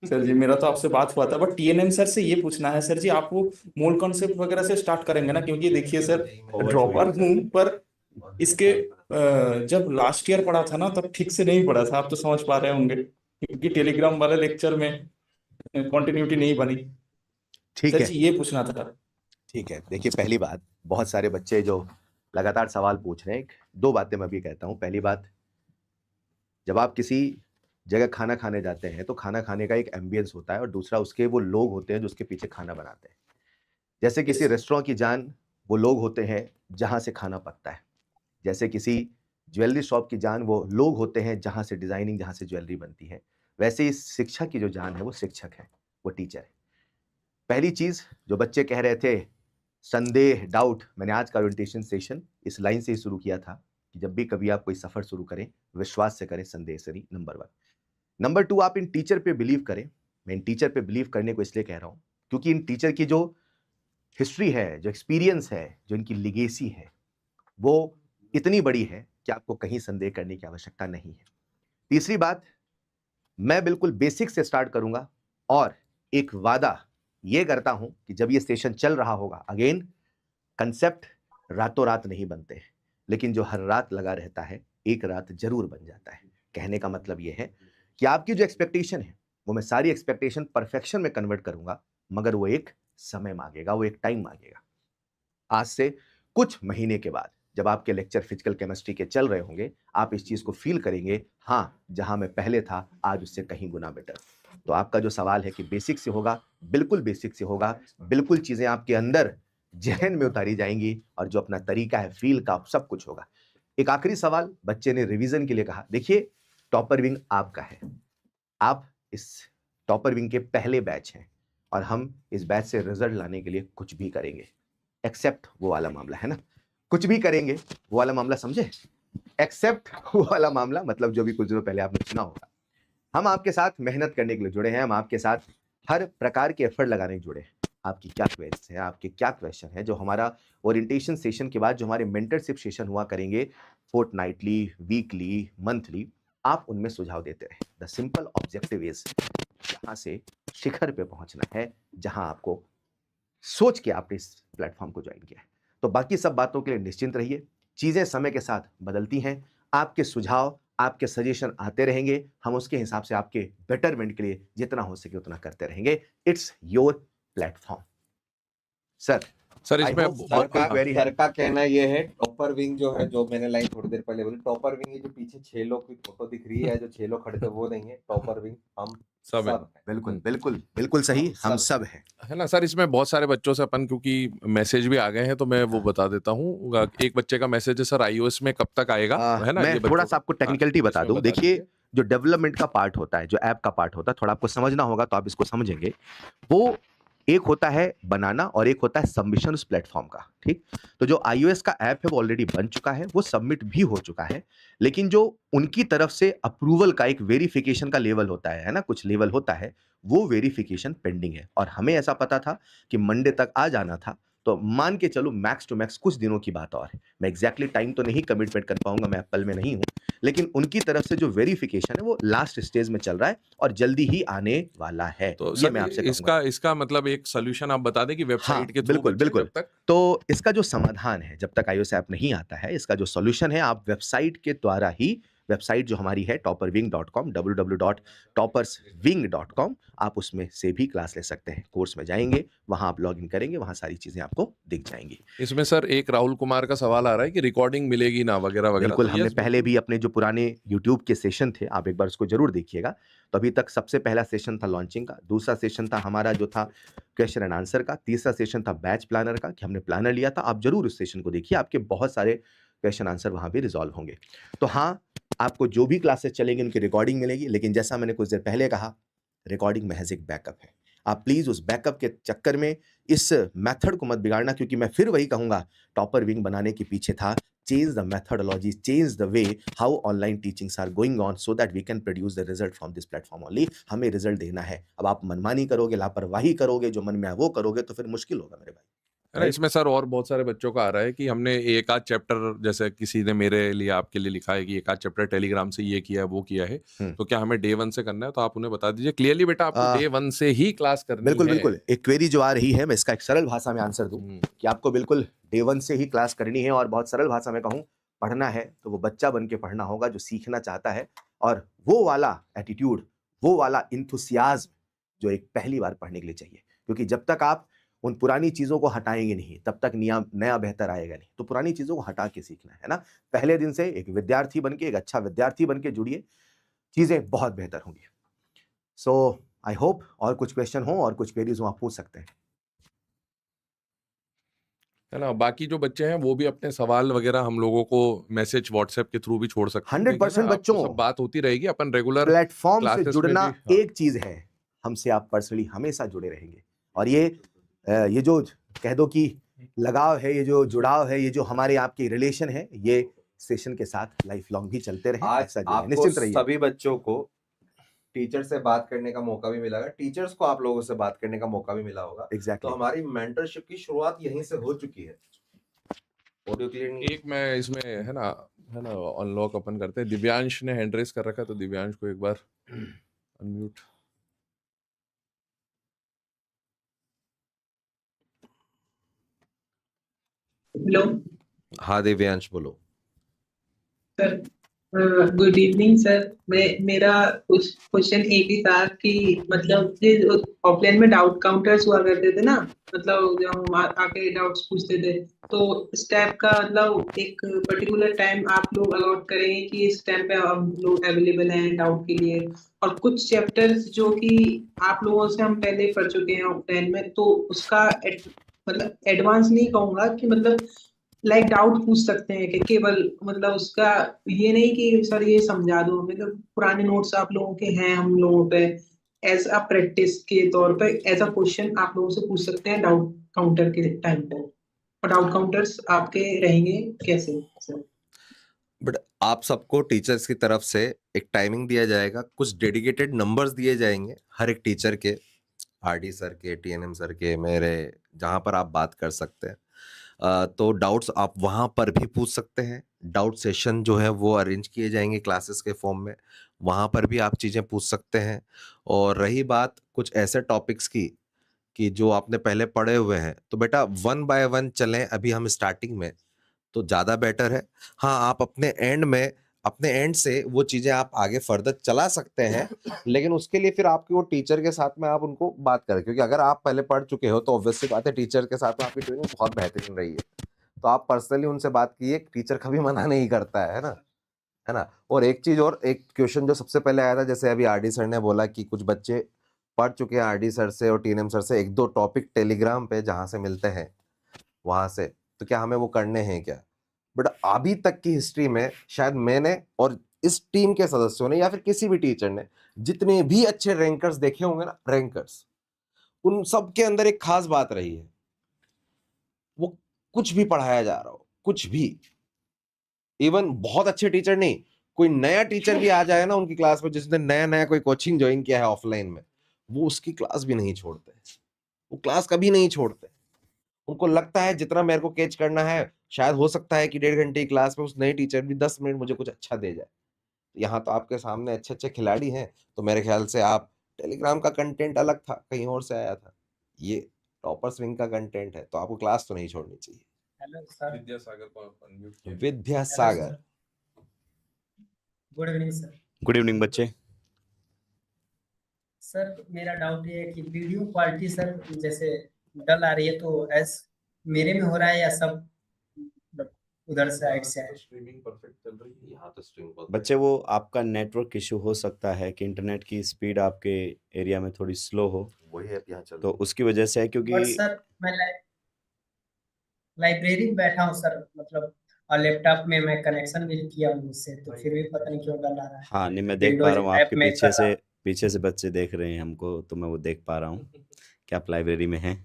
सर जी, मेरा तो आपसे बात हुआ था, बट टीएनएम सर से ये पूछना है सर जी, आप वो मूल कॉन्सेप्ट वगैरह से स्टार्ट करेंगे ना? क्योंकि देखिए सर, ड्रॉपर हूँ पर इसके जब लास्ट ईयर पढ़ा था ना तब ठीक से नहीं पढ़ा था, आप तो समझ पा रहे होंगे, क्योंकि टेलीग्राम वाले लेक्चर में कंटिन्यूटी नहीं बनी। ठीक सर है, जी ये पूछना था। ठीक है। देखिए, पहली बात, बहुत सारे बच्चे जो लगातार सवाल पूछ रहे हैं, 2 बातें मैं भी कहता हूं। पहली बात, जब आप किसी जगह खाना खाने जाते हैं तो खाना खाने का एक एम्बियंस होता है और दूसरा उसके वो लोग होते हैं जो उसके पीछे खाना बनाते हैं। जैसे किसी रेस्टोरेंट की जान वो लोग होते हैं जहां से खाना पकता है, जैसे किसी ज्वेलरी शॉप की जान वो लोग होते हैं जहां से डिजाइनिंग, जहां से ज्वेलरी बनती है। वैसे ही शिक्षा की जो जान है वो शिक्षक है, वो टीचर है। पहली चीज जो बच्चे कह रहे थे, संदेह, डाउट, मैंने आज का ओरिएंटेशन सेशन इस लाइन से ही शुरू किया था कि जब भी कभी आप कोई सफर शुरू करें, विश्वास से करें, संदेह से नहीं, नंबर 1। नंबर 2, आप इन टीचर पे बिलीव करें। मैं इन टीचर पे बिलीव करने को इसलिए कह रहा हूं क्योंकि इन टीचर की जो हिस्ट्री है, जो एक्सपीरियंस है, जो इनकी लिगेसी है, वो इतनी बड़ी है कि आपको कहीं संदेह करने की आवश्यकता नहीं है। तीसरी बात, मैं बिल्कुल बेसिक से स्टार्ट करूंगा और एक वादा ये करता हूं कि जब ये सेशन चल रहा होगा, अगेन, कंसेप्ट रातों रात नहीं बनते, लेकिन जो हर रात लगा रहता है एक रात जरूर बन जाता है। कहने का मतलब ये है कि आपकी जो एक्सपेक्टेशन है वो मैं सारी एक्सपेक्टेशन परफेक्शन में कन्वर्ट करूंगा, मगर वो एक समय मांगेगा, वो एक टाइम मांगेगा। आज से कुछ महीने के बाद जब आपके लेक्चर फिजिकल केमिस्ट्री के चल रहे होंगे, आप इस चीज को फील करेंगे, हाँ, जहां मैं पहले था आज उससे कहीं गुना बेटर। तो आपका जो सवाल है कि बेसिक से होगा, बिल्कुल बेसिक से होगा, बिल्कुल चीजें आपके अंदर जहन में उतारी जाएंगी और जो अपना तरीका है फील का, सब कुछ होगा। एक आखिरी सवाल, बच्चे ने रिवीजन के लिए कहा, देखिए टॉपर विंग आपका है, आप इस टॉपर विंग के पहले बैच हैं और हम इस बैच से रिजल्ट लाने के लिए कुछ भी करेंगे, एक्सेप्ट वो वाला मामला, है ना, कुछ भी करेंगे वो वाला मामला, समझे, एक्सेप्ट वो वाला मामला, मतलब जो भी कुछ दिनों पहले आपने सुना होगा। हम आपके साथ मेहनत करने के लिए जुड़े हैं, हम आपके साथ हर प्रकार के एफर्ट लगाने के जुड़े हैं। आपकी क्या क्वेरीज है, आपके क्या क्वेश्चन है, जो हमारा ओरिएंटेशन सेशन के बाद जो हमारे मेंटरशिप सेशन हुआ करेंगे फोर्टनाइटली, वीकली, मंथली, आप उनमें सुझाव देते रहे। द सिंपल ऑब्जेक्टिव इज यहाँ से शिखर पे पहुंचना है जहां आपको सोच के आपने इस प्लेटफॉर्म को ज्वाइन किया है। तो बाकी सब बातों के लिए निश्चिंत रहिए, चीजें समय के साथ बदलती हैं, आपके सुझाव, आपके सजेशन आते रहेंगे, हम उसके हिसाब से आपके बेटरमेंट के लिए जितना हो सके उतना करते रहेंगे। It's your platform. सर इसमें और कोई query है? सर का कहना ये है, टॉपर विंग जो है, जो मैंने लाइन थोड़ी देर पहले बोली, टॉपर विंग ये जो पीछे 6 लोग की फोटो दिख रही है, जो 6 लोग खड़े थे वो नहीं है, टॉपर विंग हम सब है। बिल्कुल बिल्कुल बिल्कुल सही, हम सब हैं, है ना सर। इसमें बहुत सारे बच्चों से अपन, क्योंकि मैसेज भी आ गए हैं तो मैं वो बता देता हूँ। एक बच्चे का मैसेज है सर, iOS में कब तक आएगा, है ना। मैं ये थोड़ा बच्चों सा आपको का- टेक्निकलिटी बता इसमें दूं। देखिए जो डेवलपमेंट का पार्ट होता है, जो ऐप का पार्ट होता है, थोड़ा आपको समझना होगा तो आप इसको समझेंगे। वो एक होता है बनाना और एक होता है सबमिशन उस प्लेटफॉर्म का, ठीक। तो जो iOS का ऐप है वो ऑलरेडी बन चुका है, वो सबमिट भी हो चुका है, लेकिन जो उनकी तरफ से अप्रूवल का एक वेरिफिकेशन का लेवल होता है ना, कुछ लेवल होता है, वो वेरिफिकेशन पेंडिंग है। और हमें ऐसा पता था कि मंडे तक आ जाना था, तो मान के चलो मैक्स टू मैक्स कुछ दिनों की बात और है। मैं एग्जैक्टली टाइम तो नहीं कमिटमेंट कर पाऊंगा, मैं एप्पल में नहीं हूं, लेकिन उनकी तरफ से जो वेरिफिकेशन है वो लास्ट स्टेज में चल रहा है और जल्दी ही आने वाला है। तो ये सर मैं आपसे इसका मतलब एक सोल्यूशन आप बता दें कि वेबसाइट के थ्रू बिल्कुल बच्चे बिल्कुल। जब तक तो इसका जो समाधान है, जब तक iOS ऐप नहीं आता है, इसका जो सॉल्यूशन है, आप वेबसाइट के द्वारा ही, वेबसाइट जो हमारी है topperwing.com, www.topperswing.com, आप उसमें से भी क्लास ले सकते हैं। कोर्स में जाएंगे, वहां आप लॉग इन करेंगे, वहां सारी चीजें आपको दिख जाएंगी। इसमें सर एक राहुल कुमार का सवाल आ रहा है कि रिकॉर्डिंग मिलेगी ना, वगैरह वगैरह। बिल्कुल, तो हमने yes, पहले भी अपने जो पुराने YouTube के सेशन थे, आप एक बार उसको जरूर देखिएगा। तो अभी तक सबसे पहला सेशन था लॉन्चिंग का, दूसरा सेशन था हमारा जो था क्वेश्चन एंड आंसर का, तीसरा सेशन था बैच प्लानर का, कि हमने प्लानर लिया था। आप जरूर उस सेशन को देखिए, आपके बहुत सारे क्वेश्चन आंसर वहां भी रिजॉल्व होंगे। तो हाँ, आपको जो भी क्लासेस चलेंगी उनकी रिकॉर्डिंग मिलेगी, लेकिन जैसा मैंने कुछ देर पहले कहा, रिकॉर्डिंग महज एक बैकअप है। आप प्लीज उस बैकअप के चक्कर में इस मेथड को मत बिगाड़ना, क्योंकि मैं फिर वही कहूंगा, टॉपर विंग बनाने के पीछे था change the methodology, change the way how online teachings are going on, so that we can produce the result from this platform only. हमें रिजल्ट देना है। अब आप मनमानी करोगे, लापरवाही करोगे, जो मन में है वो करोगे, तो फिर मुश्किल होगा मेरे भाई। है ना। इसमें सर और बहुत सारे बच्चों का आ रहा है कि हमने एक आध चैप्टर, जैसे किसी ने मेरे लिए, आपके लिए लिखा है कि एक आध चैप्टर टेलीग्राम से ये किया है, वो किया है, तो क्या हमें डे 1 से करना है? तो आप उन्हें बता दीजिए क्लियरली, बेटा आपको डे 1 से ही क्लास करनी बिल्कुल है। बिल्कुल। एक क्वेरी जो आ रही है, मैं इसका एक सरल भाषा में आंसर दूं कि आपको बिल्कुल डे 1 से ही क्लास करनी है। और बहुत सरल भाषा में कहूं, पढ़ना है तो वो बच्चा बन के पढ़ना होगा जो सीखना चाहता है, और वो वाला एटीट्यूड, वो वाला इंथुसियाज्म जो एक पहली बार पढ़ने के लिए चाहिए। क्योंकि जब तक आप उन पुरानी चीजों को हटाएंगे नहीं, तब तक नया बेहतर आएगा नहीं। तो पुरानी चीजों को हटा के सीखना है ना। पहले दिन से एक विद्यार्थी बन के, एक अच्छा विद्यार्थी बन के जुड़िए, चीजें बहुत बेहतर होंगी। सो आई होप और कुछ क्वेश्चन हो और कुछ क्वेरीज हो, आप पूछ सकते हैं, है ना। बाकी जो बच्चे हैं वो भी अपने सवाल वगैरह हम लोगों को मैसेज व्हाट्सएप के थ्रू भी छोड़ सकते हैं। 100% बच्चों, सब बात होती रहेगी, अपन रेगुलर प्लेटफॉर्म से classes में जुड़ना भी, हाँ। एक चीज है, हमसे आप पर्सनली हमेशा जुड़े रहेंगे। और ये जो कह दो कि लगाव है, ये जो जुड़ाव है, ये जो हमारे आपके रिलेशन है, ये सेशन के साथ लाइफ लॉन्ग भी चलते रहे। आज ऐसा जुड़े, आपको निश्चिंत रहिए। सभी बच्चों को टीचर से बात करने का मौका भी मिलेगा, टीचर्स को आप लोगों से बात करने का मौका भी मिला होगा। एग्जैक्टली। तो हमारी मेंटरशिप की शुरुआत यहीं से हो चुकी है। ऑडियो क्लियर नहीं? एक मैं इसमें है ना अनलॉक अपन करते हैं। दिव्यांश ने हैंड रेस कर रखा है, तो दिव्यांश को एक बार अनम्यूट। हेलो हाँ दिव्यांश बोलो। Sir, good evening sir. मेरा क्वेश्चन एक ही था कि मतलब ये ऑफलाइन में डाउट काउंटर्स हुआ करते थे ना, मतलब जब हम आके डाउट्स पूछते थे, तो इस टाइप का मतलब एक पर्टिकुलर टाइम आप लोग अलॉट करेंगे कि इस टाइम पे हम लोग अवेलेबल हैं डाउट के लिए। और कुछ चैप्टर्स जो कि आप लोगों से हम पहले पढ़ चुके हैं ऑफलाइन में, तो उसका मतलब एडवांस नहीं कहूंगा कि मतलब लाइक डाउट पूछ सकते हैं कि केवल मतलब उसका ये नहीं कि सर ये समझा दो हमें, तो पुराने नोट्स आप लोगों के हैं हम लोगों पे, एज अ प्रैक्टिस के तौर पे एज अ क्वेश्चन आप लोगों से पूछ सकते हैं डाउट काउंटर के टाइम पर। और डाउट काउंटर्स आपके रहेंगे कैसे सर? बट आप सबको टीचर्स की तरफ से एक टाइमिंग दिया जाएगा, कुछ डेडिकेटेड नंबर्स दिए जाएंगे हर एक टीचर के, आरडी सर के, टीएनएम सर के, मेरे, जहां पर आप बात कर सकते हैं। तो डाउट्स आप वहां पर भी पूछ सकते हैं। डाउट सेशन जो है वो अरेंज किए जाएंगे क्लासेस के फॉर्म में, वहां पर भी आप चीज़ें पूछ सकते हैं। और रही बात कुछ ऐसे टॉपिक्स की कि जो आपने पहले पढ़े हुए हैं, तो बेटा 1 बाय 1 चलें, अभी हम स्टार्टिंग में, तो ज़्यादा बेटर है। हाँ, आप अपने एंड में, अपने एंड से वो चीज़ें आप आगे फर्दर चला सकते हैं, लेकिन उसके लिए फिर आपके वो टीचर के साथ में आप उनको बात करें, क्योंकि अगर आप पहले पढ़ चुके हो तो ऑब्वियसली बात है टीचर के साथ में आपकी ट्रेनिंग बहुत बेहतरीन रही है, तो आप पर्सनली उनसे बात कीजिए। टीचर कभी मना नहीं करता है ना, है ना। और एक चीज़ और, एक क्वेश्चन जो सबसे पहले आया था, जैसे अभी आरडी सर ने बोला कि कुछ बच्चे पढ़ चुके हैं आरडी सर से और टीएनएम सर से 1-2 टॉपिक टेलीग्राम पे जहाँ से मिलते हैं वहाँ से, तो क्या हमें वो करने हैं क्या? बट अभी तक की हिस्ट्री में शायद मैंने और इस टीम के सदस्यों ने या फिर किसी भी टीचर ने जितने भी अच्छे रैंकर्स देखे होंगे ना, रैंकर्स, उन सब के अंदर एक खास बात रही है, वो कुछ भी पढ़ाया जा रहा हो, कुछ भी, इवन बहुत अच्छे टीचर नहीं, कोई नया टीचर भी आ जाए ना उनकी क्लास में, जिसने नया नया कोई कोचिंग ज्वाइन किया है ऑफलाइन में, वो उसकी क्लास भी नहीं छोड़ते, वो क्लास कभी नहीं छोड़ते। उनको लगता है जितना मेरे को कैच करना है, शायद हो सकता है कि 1.5 घंटे की क्लास में उस नए टीचर भी 10 मिनट मुझे कुछ अच्छा दे जाए। यहाँ तो आपके सामने अच्छे अच्छे खिलाड़ी हैं, तो मेरे ख्याल से आप, टेलीग्राम का कंटेंट अलग था, कहीं और से आया था, ये टॉपर स्विंग का कंटेंट है, तो आपको क्लास तो नहीं छोड़नी चाहिए। Hello sir. विद्यासागर को अनम्यूट किया। Vidyasagar, good evening sir. Good evening बच्चे। सर मेरा डाउट ये है कि वीडियो क्वालिटी सर जैसे डल आ रही है, तो एज मेरे में हो रहा है या सब उधर साइड से है? स्ट्रीमिंग परफेक्ट चल रही है यहाँ तो स्ट्रीम बच्चे वो आपका नेटवर्क इशू हो सकता है कि इंटरनेट की स्पीड आपके एरिया में थोड़ी स्लो हो, वही है यहाँ चल तो उसकी वजह से है, बट क्योंकि सर मैं लाइब्रेरी में बैठा हूँ सर, मतलब और लैपटॉप में मैं कनेक्शन भी किया हूँ उससे, तो फिर भी पता नहीं क्यों डल आ रहा है। हाँ नहीं, मैं देख पा विंडोज रहा हूँ ऐप आपके में कर पीछे से बच्चे देख रहे हैं हमको, तो मैं वो देख पा रहा हूँ कि आप लाइब्रेरी में हैं।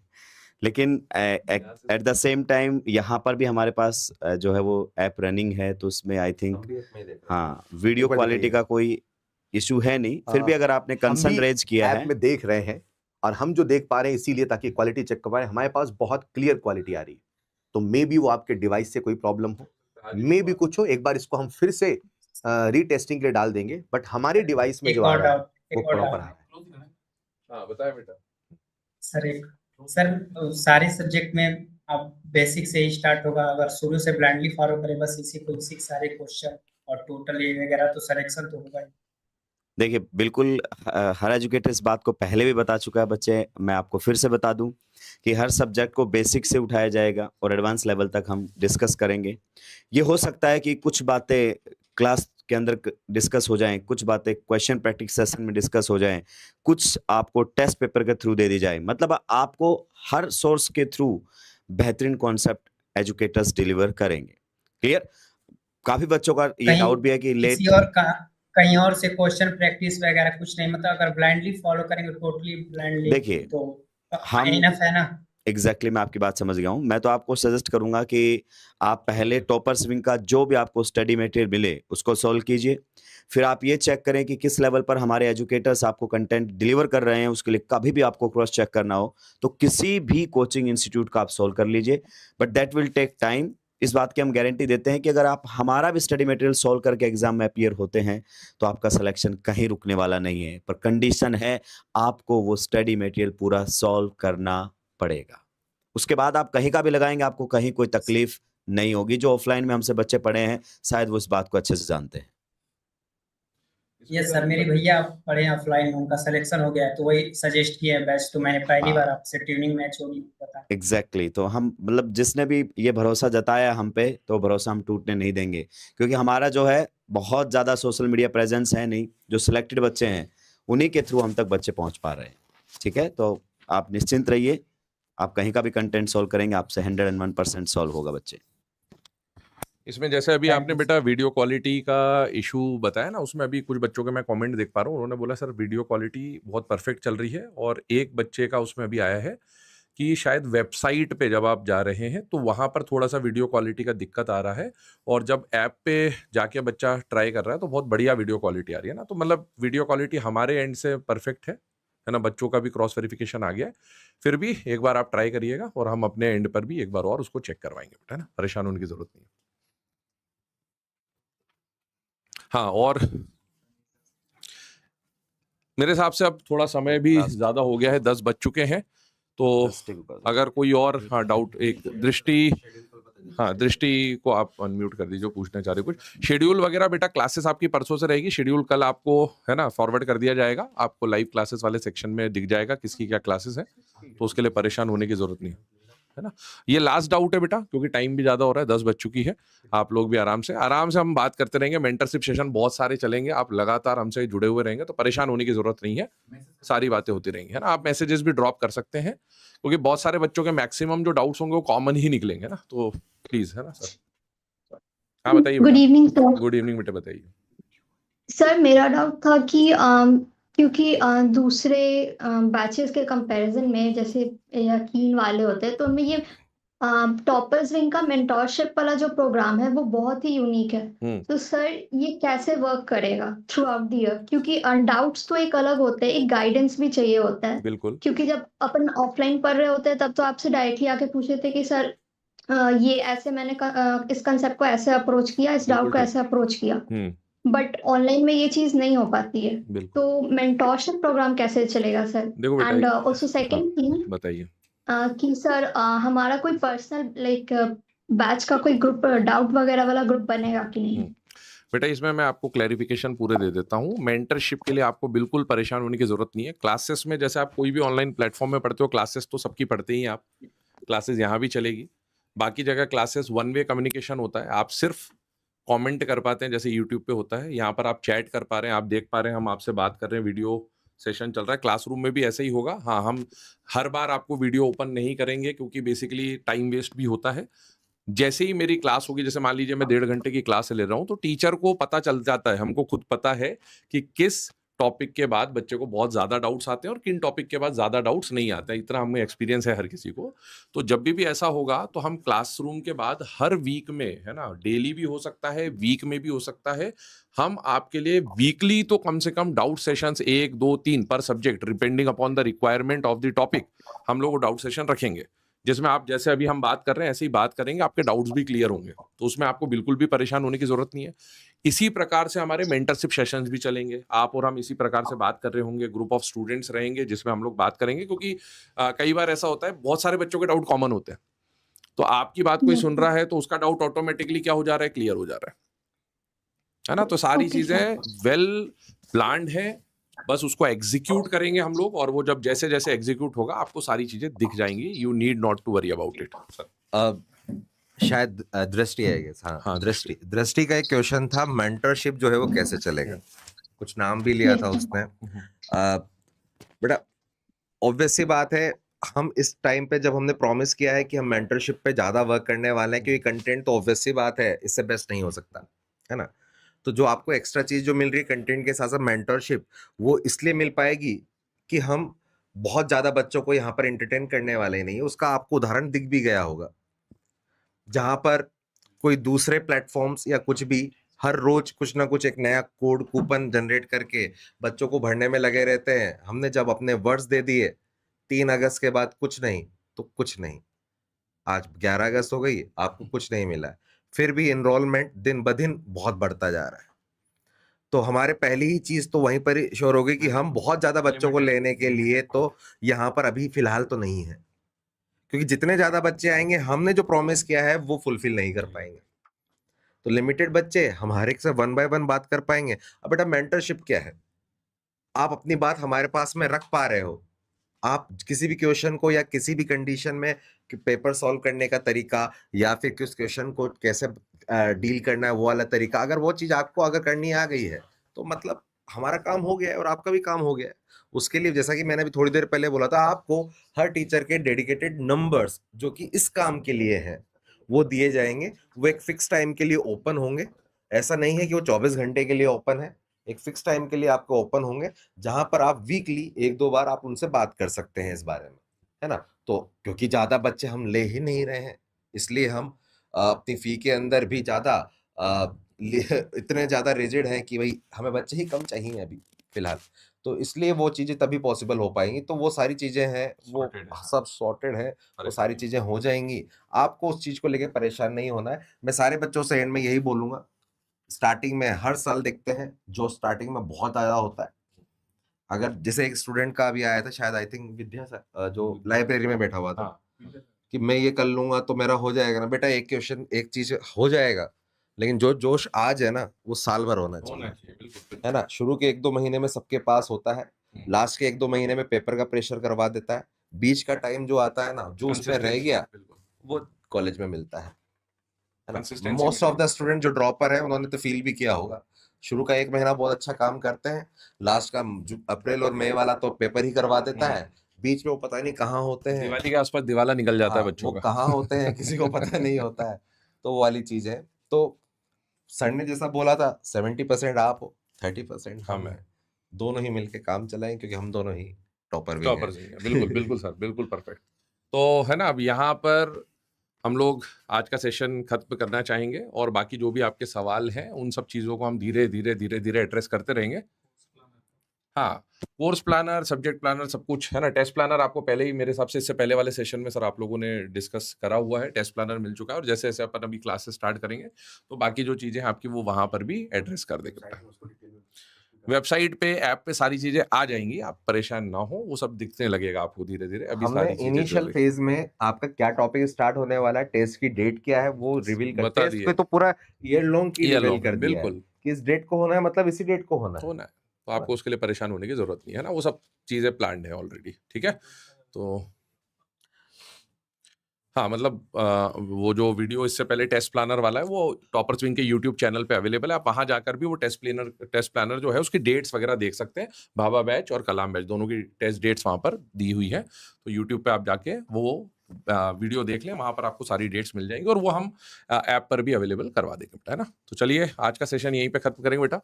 लेकिन एट द सेम टाइम यहाँ पर भी हमारे पास जो है वो ऐप रनिंग है, तो उसमें आई थिंक हाँ वीडियो ऊपर क्वालिटी दिखाइए। का कोई इशू है नहीं, फिर भी अगर आपने हम कंसर्न भी रेज किया ऐप है। में देख रहे हैं, और हम जो देख पा रहे हैं इसीलिए ताकि क्वालिटी चेक कर पाए, हमारे पास बहुत क्लियर क्वालिटी आ रही है, तो मे बी वो आपके डिवाइस से कोई प्रॉब्लम हो, मे भी कुछ हो। एक बार इसको हम फिर से रीटेस्टिंग के लिए डाल देंगे, बट हमारे डिवाइस में एक जो आ और रहा है डाउट, वो एक और प्रॉपर डाउट आ रहा है। हाँ बताया बेटा। सर सारे सब्जेक्ट में अब बेसिक से ही स्टार्ट होगा, अगर शुरू से ब्लाइंडली फॉलो करें बस इसी को इसी सारे क्वेश्चन और टोटल ये वगैरह, तो सिलेक्शन तो होगा ही। देखिए बिल्कुल, हर एजुकेटर इस बात को पहले भी बता चुका है बच्चे, मैं आपको फिर से बता दूं कि हर सब्जेक्ट को बेसिक से उठाया जाएगा और एडवांस लेवल तक हम डिस्कस करेंगे। ये हो सकता है कि कुछ बातें क्लास के अंदर डिस्कस हो जाएं, कुछ बातें क्वेश्चन प्रैक्टिस सेशन में डिस्कस हो जाएं, कुछ आपको टेस्ट पेपर के थ्रू दे दी जाए, मतलब आपको हर सोर्स के थ्रू बेहतरीन कॉन्सेप्ट एजुकेटर्स डिलीवर करेंगे। क्लियर? काफी बच्चों का ये डाउट भी है कि लेट कहीं और से क्वेश्चन प्रैक्टिस वगैरह कुछ नहीं, मतलब अगर ब्लाइंडली फॉलो करेंगे टोटली ब्लाइंडली, देखिए तो हम इनफ है ना? एग्जैक्टली मैं आपकी बात समझ गया हूँ। मैं तो आपको सजेस्ट करूंगा कि आप पहले टॉपर स्विंग का जो भी आपको स्टडी मटेरियल मिले उसको सॉल्व कीजिए, फिर आप ये चेक करें कि किस लेवल पर हमारे एजुकेटर्स आपको कंटेंट डिलीवर कर रहे हैं। उसके लिए कभी भी आपको क्रॉस चेक करना हो तो किसी भी कोचिंग इंस्टीट्यूट का आप सॉल्व कर लीजिए, but that will take time. इस बात की हम गारंटी देते हैं कि अगर आप हमारा भी स्टडी मटेरियल सॉल्व करके एग्जाम में अपीयर होते हैं तो आपका सिलेक्शन कहीं रुकने वाला नहीं है, पर कंडीशन है आपको वो स्टडी मटेरियल पूरा सॉल्व करना पड़ेगा। उसके बाद आप कहीं का भी लगाएंगे आपको कहीं कोई तकलीफ नहीं होगी। जो ऑफलाइन में हमसे बच्चे पढ़े हैं शायद वो इस बात को अच्छे से जानते हैं। ये सर मेरे भैया पढ़े ऑफलाइन, उनका सिलेक्शन हो गया है, तो वही सजेस्ट किया है बैच, तो मैंने पहली बार आपसे ट्यूनिंग मैच होगी पता। एग्जैक्टली तो हम मतलब जिसने भी ये भरोसा जताया हम पे, तो भरोसा हम टूटने नहीं देंगे, क्योंकि हमारा जो है बहुत ज़्यादा सोशल मीडिया प्रेजेंस है नहीं। जो सिलेक्टेड बच्चे हैं उन्हीं के थ्रू हम तक बच्चे पहुंच पा रहे हैं। ठीक है, तो आप निश्चिंत रहिए, आप कहीं का भी कंटेंट सॉल्व करेंगे आपसे 101% सॉल्व होगा बच्चे। इसमें जैसे अभी आपने बेटा वीडियो क्वालिटी का इशू बताया ना, उसमें अभी कुछ बच्चों के मैं कमेंट देख पा रहा हूँ, उन्होंने बोला सर वीडियो क्वालिटी बहुत परफेक्ट चल रही है, और एक बच्चे का उसमें अभी आया है कि शायद वेबसाइट पे जब आप जा रहे हैं तो वहाँ पर थोड़ा सा वीडियो क्वालिटी का दिक्कत आ रहा है, और जब ऐप पे जाके बच्चा ट्राई कर रहा है तो बहुत बढ़िया वीडियो क्वालिटी आ रही है ना। तो मतलब वीडियो क्वालिटी हमारे एंड से परफेक्ट है ना, बच्चों का भी क्रॉस वेरिफिकेशन आ गया है। फिर भी एक बार आप ट्राई करिएगा और हम अपने एंड पर भी एक बार और उसको चेक करवाएंगे बेटा, ना परेशान होने की जरूरत नहीं है। हाँ, और मेरे हिसाब से अब थोड़ा समय भी ज्यादा हो गया है, 10 बज चुके हैं, तो अगर कोई और हाँ डाउट, एक दृष्टि को आप अनम्यूट कर दीजिए, पूछना चाह रहे कुछ। शेड्यूल वगैरह बेटा, क्लासेस आपकी परसों से रहेगी, शेड्यूल कल आपको है ना फॉरवर्ड कर दिया जाएगा, आपको लाइव क्लासेस वाले सेक्शन में दिख जाएगा किसकी क्या क्लासेस है, तो उसके लिए परेशान होने की जरूरत नहीं है ना। ये लास्ट डाउट है बेटा, क्योंकि टाइम भी ज्यादा हो रहा है, 10 बज चुकी है, आप लोग भी आराम से हम बात करते रहेंगे। मेंटरशिप सेशन बहुत सारे चलेंगे, आप लगातार हमसे जुड़े हुए रहेंगे, तो परेशान होने की जरूरत नहीं है, सारी बातें होती रहेंगी है ना। आप मैसेजेस भी ड्रॉप कर सकते हैं, क्योंकि बहुत सारे बच्चों के मैक्सिमम जो डाउट्स होंगे वो कॉमन ही निकलेंगे ना, तो प्लीज है ना सर। हाँ बताइए। Good evening sir. Good evening बेटा, बताइए। सर मेरा डाउट था कि क्योंकि दूसरे बैचेस के कंपैरिजन में जैसे यकीन वाले होते हैं, तो उनमें ये टॉपर्स विंग का मेंटोरशिप वाला जो प्रोग्राम है वो बहुत ही यूनिक है। तो सर ये कैसे वर्क करेगा थ्रू आउट द ईयर, क्योंकि डाउट्स तो एक अलग होते हैं, एक गाइडेंस भी चाहिए होता है। बिल्कुल, क्योंकि जब अपन ऑफलाइन पढ़ रहे होते हैं तब तो आपसे डायरेक्टली आके पूछे थे कि सर ये ऐसे मैंने इस कंसेप्ट को ऐसे अप्रोच किया, इस डाउट को ऐसे अप्रोच किया, बट ऑनलाइन में ये चीज नहीं हो पाती है। तो मेंटोरशिप प्रोग्राम कैसे चलेगा sir? And also second thing बताइए कि सर हमारा कोई पर्सनल लाइक बैच का कोई ग्रुप डाउट वगैरह वाला ग्रुप बनेगा कि नहीं? बेटा इसमें मैं आपको क्लैरिफिकेशन पूरे दे देता हूँ। मेंटरशिप के लिए आपको बिल्कुल परेशान होने की जरूरत नहीं है। क्लासेस में जैसे आप कोई भी ऑनलाइन प्लेटफॉर्म में पढ़ते हो, क्लासेस तो सबकी पढ़ते ही आप, क्लासेस यहाँ भी चलेगी, बाकी जगह क्लासेस वन वे कम्युनिकेशन होता है, आप सिर्फ कमेंट कर पाते हैं, जैसे यूट्यूब पे होता है, यहाँ पर आप चैट कर पा रहे हैं, आप देख पा रहे हैं हम आपसे बात कर रहे हैं, वीडियो सेशन चल रहा है। क्लासरूम में भी ऐसे ही होगा। हाँ, हम हर बार आपको वीडियो ओपन नहीं करेंगे, क्योंकि बेसिकली टाइम वेस्ट भी होता है। जैसे ही मेरी क्लास होगी, जैसे मान लीजिए मैं 1.5 घंटे की क्लास ले रहा हूँ, तो टीचर को पता चल जाता है, हमको खुद पता है कि किस टॉपिक के बाद बच्चे को बहुत ज्यादा डाउट्स आते हैं और किन टॉपिक के बाद ज्यादा डाउट्स नहीं आते हैं। इतना हमें एक्सपीरियंस है हर किसी को। तो जब भी ऐसा होगा तो हम क्लासरूम के बाद हर वीक में, है ना, डेली भी हो सकता है, वीक में भी हो सकता है, हम आपके लिए वीकली तो कम से कम डाउट सेशंस 1, 2, 3 पर subject, depending upon the requirement of the topic, हम लोग डाउट सेशन रखेंगे, जिसमें आप जैसे अभी हम बात कर रहे हैं ऐसे ही बात करेंगे, आपके डाउट्स भी क्लियर होंगे, तो उसमें आपको बिल्कुल भी परेशान होने की जरूरत नहीं है। इसी प्रकार से हमारे मेंटरशिप सेशंस भी चलेंगे, आप और हम इसी प्रकार से बात कर रहे होंगे, ग्रुप ऑफ स्टूडेंट्स रहेंगे जिसमें हम लोग बात करेंगे, क्योंकि कई बार ऐसा होता है बहुत सारे बच्चों के डाउट कॉमन होते हैं, तो आपकी बात कोई सुन रहा है तो उसका डाउट ऑटोमेटिकली क्या हो जा रहा है, क्लियर हो जा रहा है ना। तो सारी चीजें वेल प्लान्ड है, बस उसको एग्जीक्यूट करेंगे हम लोग, और वो जब जैसे जैसे एग्जीक्यूट होगा आपको सारी चीजें दिख जाएंगी। You need not to worry about it sir. शायद दृष्टि है। हाँ, दृष्टि का एक क्वेश्चन था, मेंटरशिप जो है वो कैसे चलेगा, कुछ नाम भी लिया था उसने। बेटा ऑब्वियस सी बात है, हम इस टाइम पे जब हमने प्रॉमिस किया है कि हम मेंटरशिप पे ज्यादा वर्क करने वाले हैं, क्योंकि कंटेंट तो ऑब्वियस सी बात है, इससे बेस्ट नहीं हो सकता, है ना। तो जो आपको एक्स्ट्रा चीज जो मिल रही है कंटेंट के साथ साथ मेंटरशिप, वो इसलिए मिल पाएगी कि हम बहुत ज्यादा बच्चों को यहाँ पर एंटरटेन करने वाले नहीं है। उसका आपको उदाहरण दिख भी गया होगा, जहां पर कोई दूसरे प्लेटफॉर्म्स या कुछ भी हर रोज कुछ ना कुछ एक नया कोड कूपन जनरेट करके बच्चों को भरने में लगे रहते हैं। हमने जब अपने वर्ड्स दे दिए 3 अगस्त के बाद कुछ नहीं तो कुछ नहीं, आज 11 अगस्त हो गई, आपको कुछ नहीं मिला, फिर भी एनरोलमेंट दिन ब दिन बहुत बढ़ता जा रहा है। तो हमारे पहली ही चीज तो वहीं पर ही श्योर होगी कि हम बहुत ज्यादा बच्चों को लेने के लिए तो यहाँ पर अभी फिलहाल तो नहीं है, क्योंकि जितने ज्यादा बच्चे आएंगे हमने जो प्रॉमिस किया है वो फुलफिल नहीं कर पाएंगे। तो लिमिटेड बच्चे हम हर एक से 1 बाय 1 बात कर पाएंगे। अब बेटा मेंटरशिप क्या है, आप अपनी बात हमारे पास में रख पा रहे हो, आप किसी भी क्वेश्चन को या किसी भी कंडीशन में पेपर सॉल्व करने का तरीका या फिर किस क्वेश्चन को कैसे डील करना है वो वाला तरीका, अगर वो चीज आपको अगर करनी आ गई है तो मतलब हमारा काम हो गया है और आपका भी काम हो गया है। उसके लिए जैसा कि मैंने अभी थोड़ी देर पहले बोला था, आपको हर टीचर के डेडिकेटेड नंबर्स जो कि इस काम के लिए हैं वो दिए जाएंगे। वो एक फिक्स टाइम के लिए ओपन होंगे, ऐसा नहीं है कि वो 24 घंटे के लिए ओपन है, एक फिक्स टाइम के लिए आपको ओपन होंगे, जहां पर आप वीकली 1-2 बार आप उनसे बात कर सकते हैं इस बारे में, है ना। तो क्योंकि ज्यादा बच्चे हम ले ही नहीं रहे हैं, इसलिए हम अपनी फी के अंदर भी ज्यादा इतने ज्यादा रिजिड हैं कि भाई हमें बच्चे ही कम चाहिए अभी फिलहाल, तो इसलिए वो चीजें तभी पॉसिबल हो पाएंगी। तो वो सारी चीजें हैं, वो सब सॉर्टेड है, वो सारी चीजें हो जाएंगी, आपको उस चीज को लेकर परेशान नहीं होना है। मैं सारे बच्चों से एंड में यही बोलूंगा, स्टार्टिंग में हर साल देखते हैं जो स्टार्टिंग में बहुत ज्यादा होता है। अगर जैसे एक स्टूडेंट का भी आया था शायद, आई थिंक विद्या सर, जो लाइब्रेरी में बैठा हुआ था, कि मैं ये कर लूंगा तो मेरा हो जाएगा ना। बेटा एक क्वेश्चन एक चीज हो जाएगा, लेकिन जो जोश आज है ना वो साल भर होना चाहिए, है ना। शुरू के 1-2 महीने में सबके पास होता है, लास्ट के 1-2 महीने में पेपर का प्रेशर करवा देता है, बीच का टाइम जो आता है ना, जो उसमें रह गया वो कॉलेज में मिलता है ना। मोस्ट ऑफ द स्टूडेंट जो ड्रॉपर है उन्होंने तो फील भी किया होगा, शुरू का 1 महीना बहुत अच्छा काम करते हैं, लास्ट का अप्रैल और मई वाला तो पेपर ही करवा देता है, बीच में वो पता नहीं कहाँ होते हैं, दिवाली के आसपास दिवाला निकल जाता है बच्चों वो का, कहाँ होते हैं किसी को पता नहीं होता है। तो वो वाली चीज है। तो सर ने जैसा बोला था 70% आप हो, 30% हम हैं, दोनों ही मिलके काम चलाएं, क्योंकि हम दोनों ही टॉपर भी हैं। बिल्कुल बिल्कुल सर, बिल्कुल परफेक्ट। तो है ना, अब यहाँ पर हम लोग आज का सेशन खत्म करना चाहेंगे, और बाकी जो भी आपके सवाल हैं उन सब चीज़ों को हम धीरे धीरे एड्रेस करते रहेंगे। हाँ, कोर्स प्लानर, सब्जेक्ट प्लानर, सब कुछ है ना। टेस्ट प्लानर आपको पहले ही मेरे हिसाब से इससे पहले वाले सेशन में सर आप लोगों ने डिस्कस करा हुआ है, टेस्ट प्लानर मिल चुका है, और जैसे जैसे अपन अभी क्लासेस स्टार्ट करेंगे तो बाकी जो चीज़ें हैं आपकी वो वहाँ पर भी एड्रेस कर देंगे। वेबसाइट पे, ऐप पे सारी चीजें आ जाएंगी, आप परेशान ना हो, वो सब दिखने लगेगा आपको धीरे धीरे। अभी हमने इनिशियल फेज में आपका क्या टॉपिक स्टार्ट होने वाला है, टेस्ट की डेट क्या है वो रिवील करते हैं, इस पे तो पूरा ईयर लॉन्ग की रिवील कर दिया है बिल्कुल कि इस डेट को होना है, मतलब इसी डेट को होना है। तो आपको उसके लिए परेशान होने की जरूरत नहीं है ना, वो सब चीजें प्लान्ड है ऑलरेडी, ठीक है। तो हाँ, मतलब वो जो वीडियो इससे पहले टेस्ट प्लानर वाला है वो टॉपर्स विंग के यूट्यूब चैनल पे अवेलेबल है, आप वहां जाकर भी वो टेस्ट प्लानर जो है उसकी डेट्स वगैरह देख सकते हैं। भाभा बैच और कलाम बैच दोनों की टेस्ट डेट्स वहां पर दी हुई है, तो यूट्यूब पे आप जाके वो वीडियो देख लें, वहां पर आपको सारी डेट्स मिल जाएंगी, और वो हम ऐप पर भी अवेलेबल करवा देंगे बेटा, है ना। तो चलिए आज का सेशन यहीं पे खत्म करेंगे बेटा।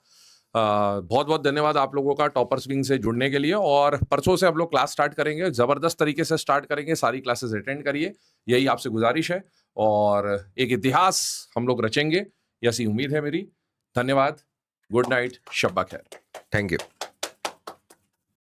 बहुत बहुत धन्यवाद आप लोगों का टॉपर्स विंग से जुड़ने के लिए, और परसों से हम लोग क्लास स्टार्ट करेंगे, जबरदस्त तरीके से स्टार्ट करेंगे, सारी क्लासेस अटेंड करिए, यही आपसे गुजारिश है, और एक इतिहास हम लोग रचेंगे, ऐसी उम्मीद है मेरी। धन्यवाद, गुड नाइट, शब्बा खैर, थैंक यू।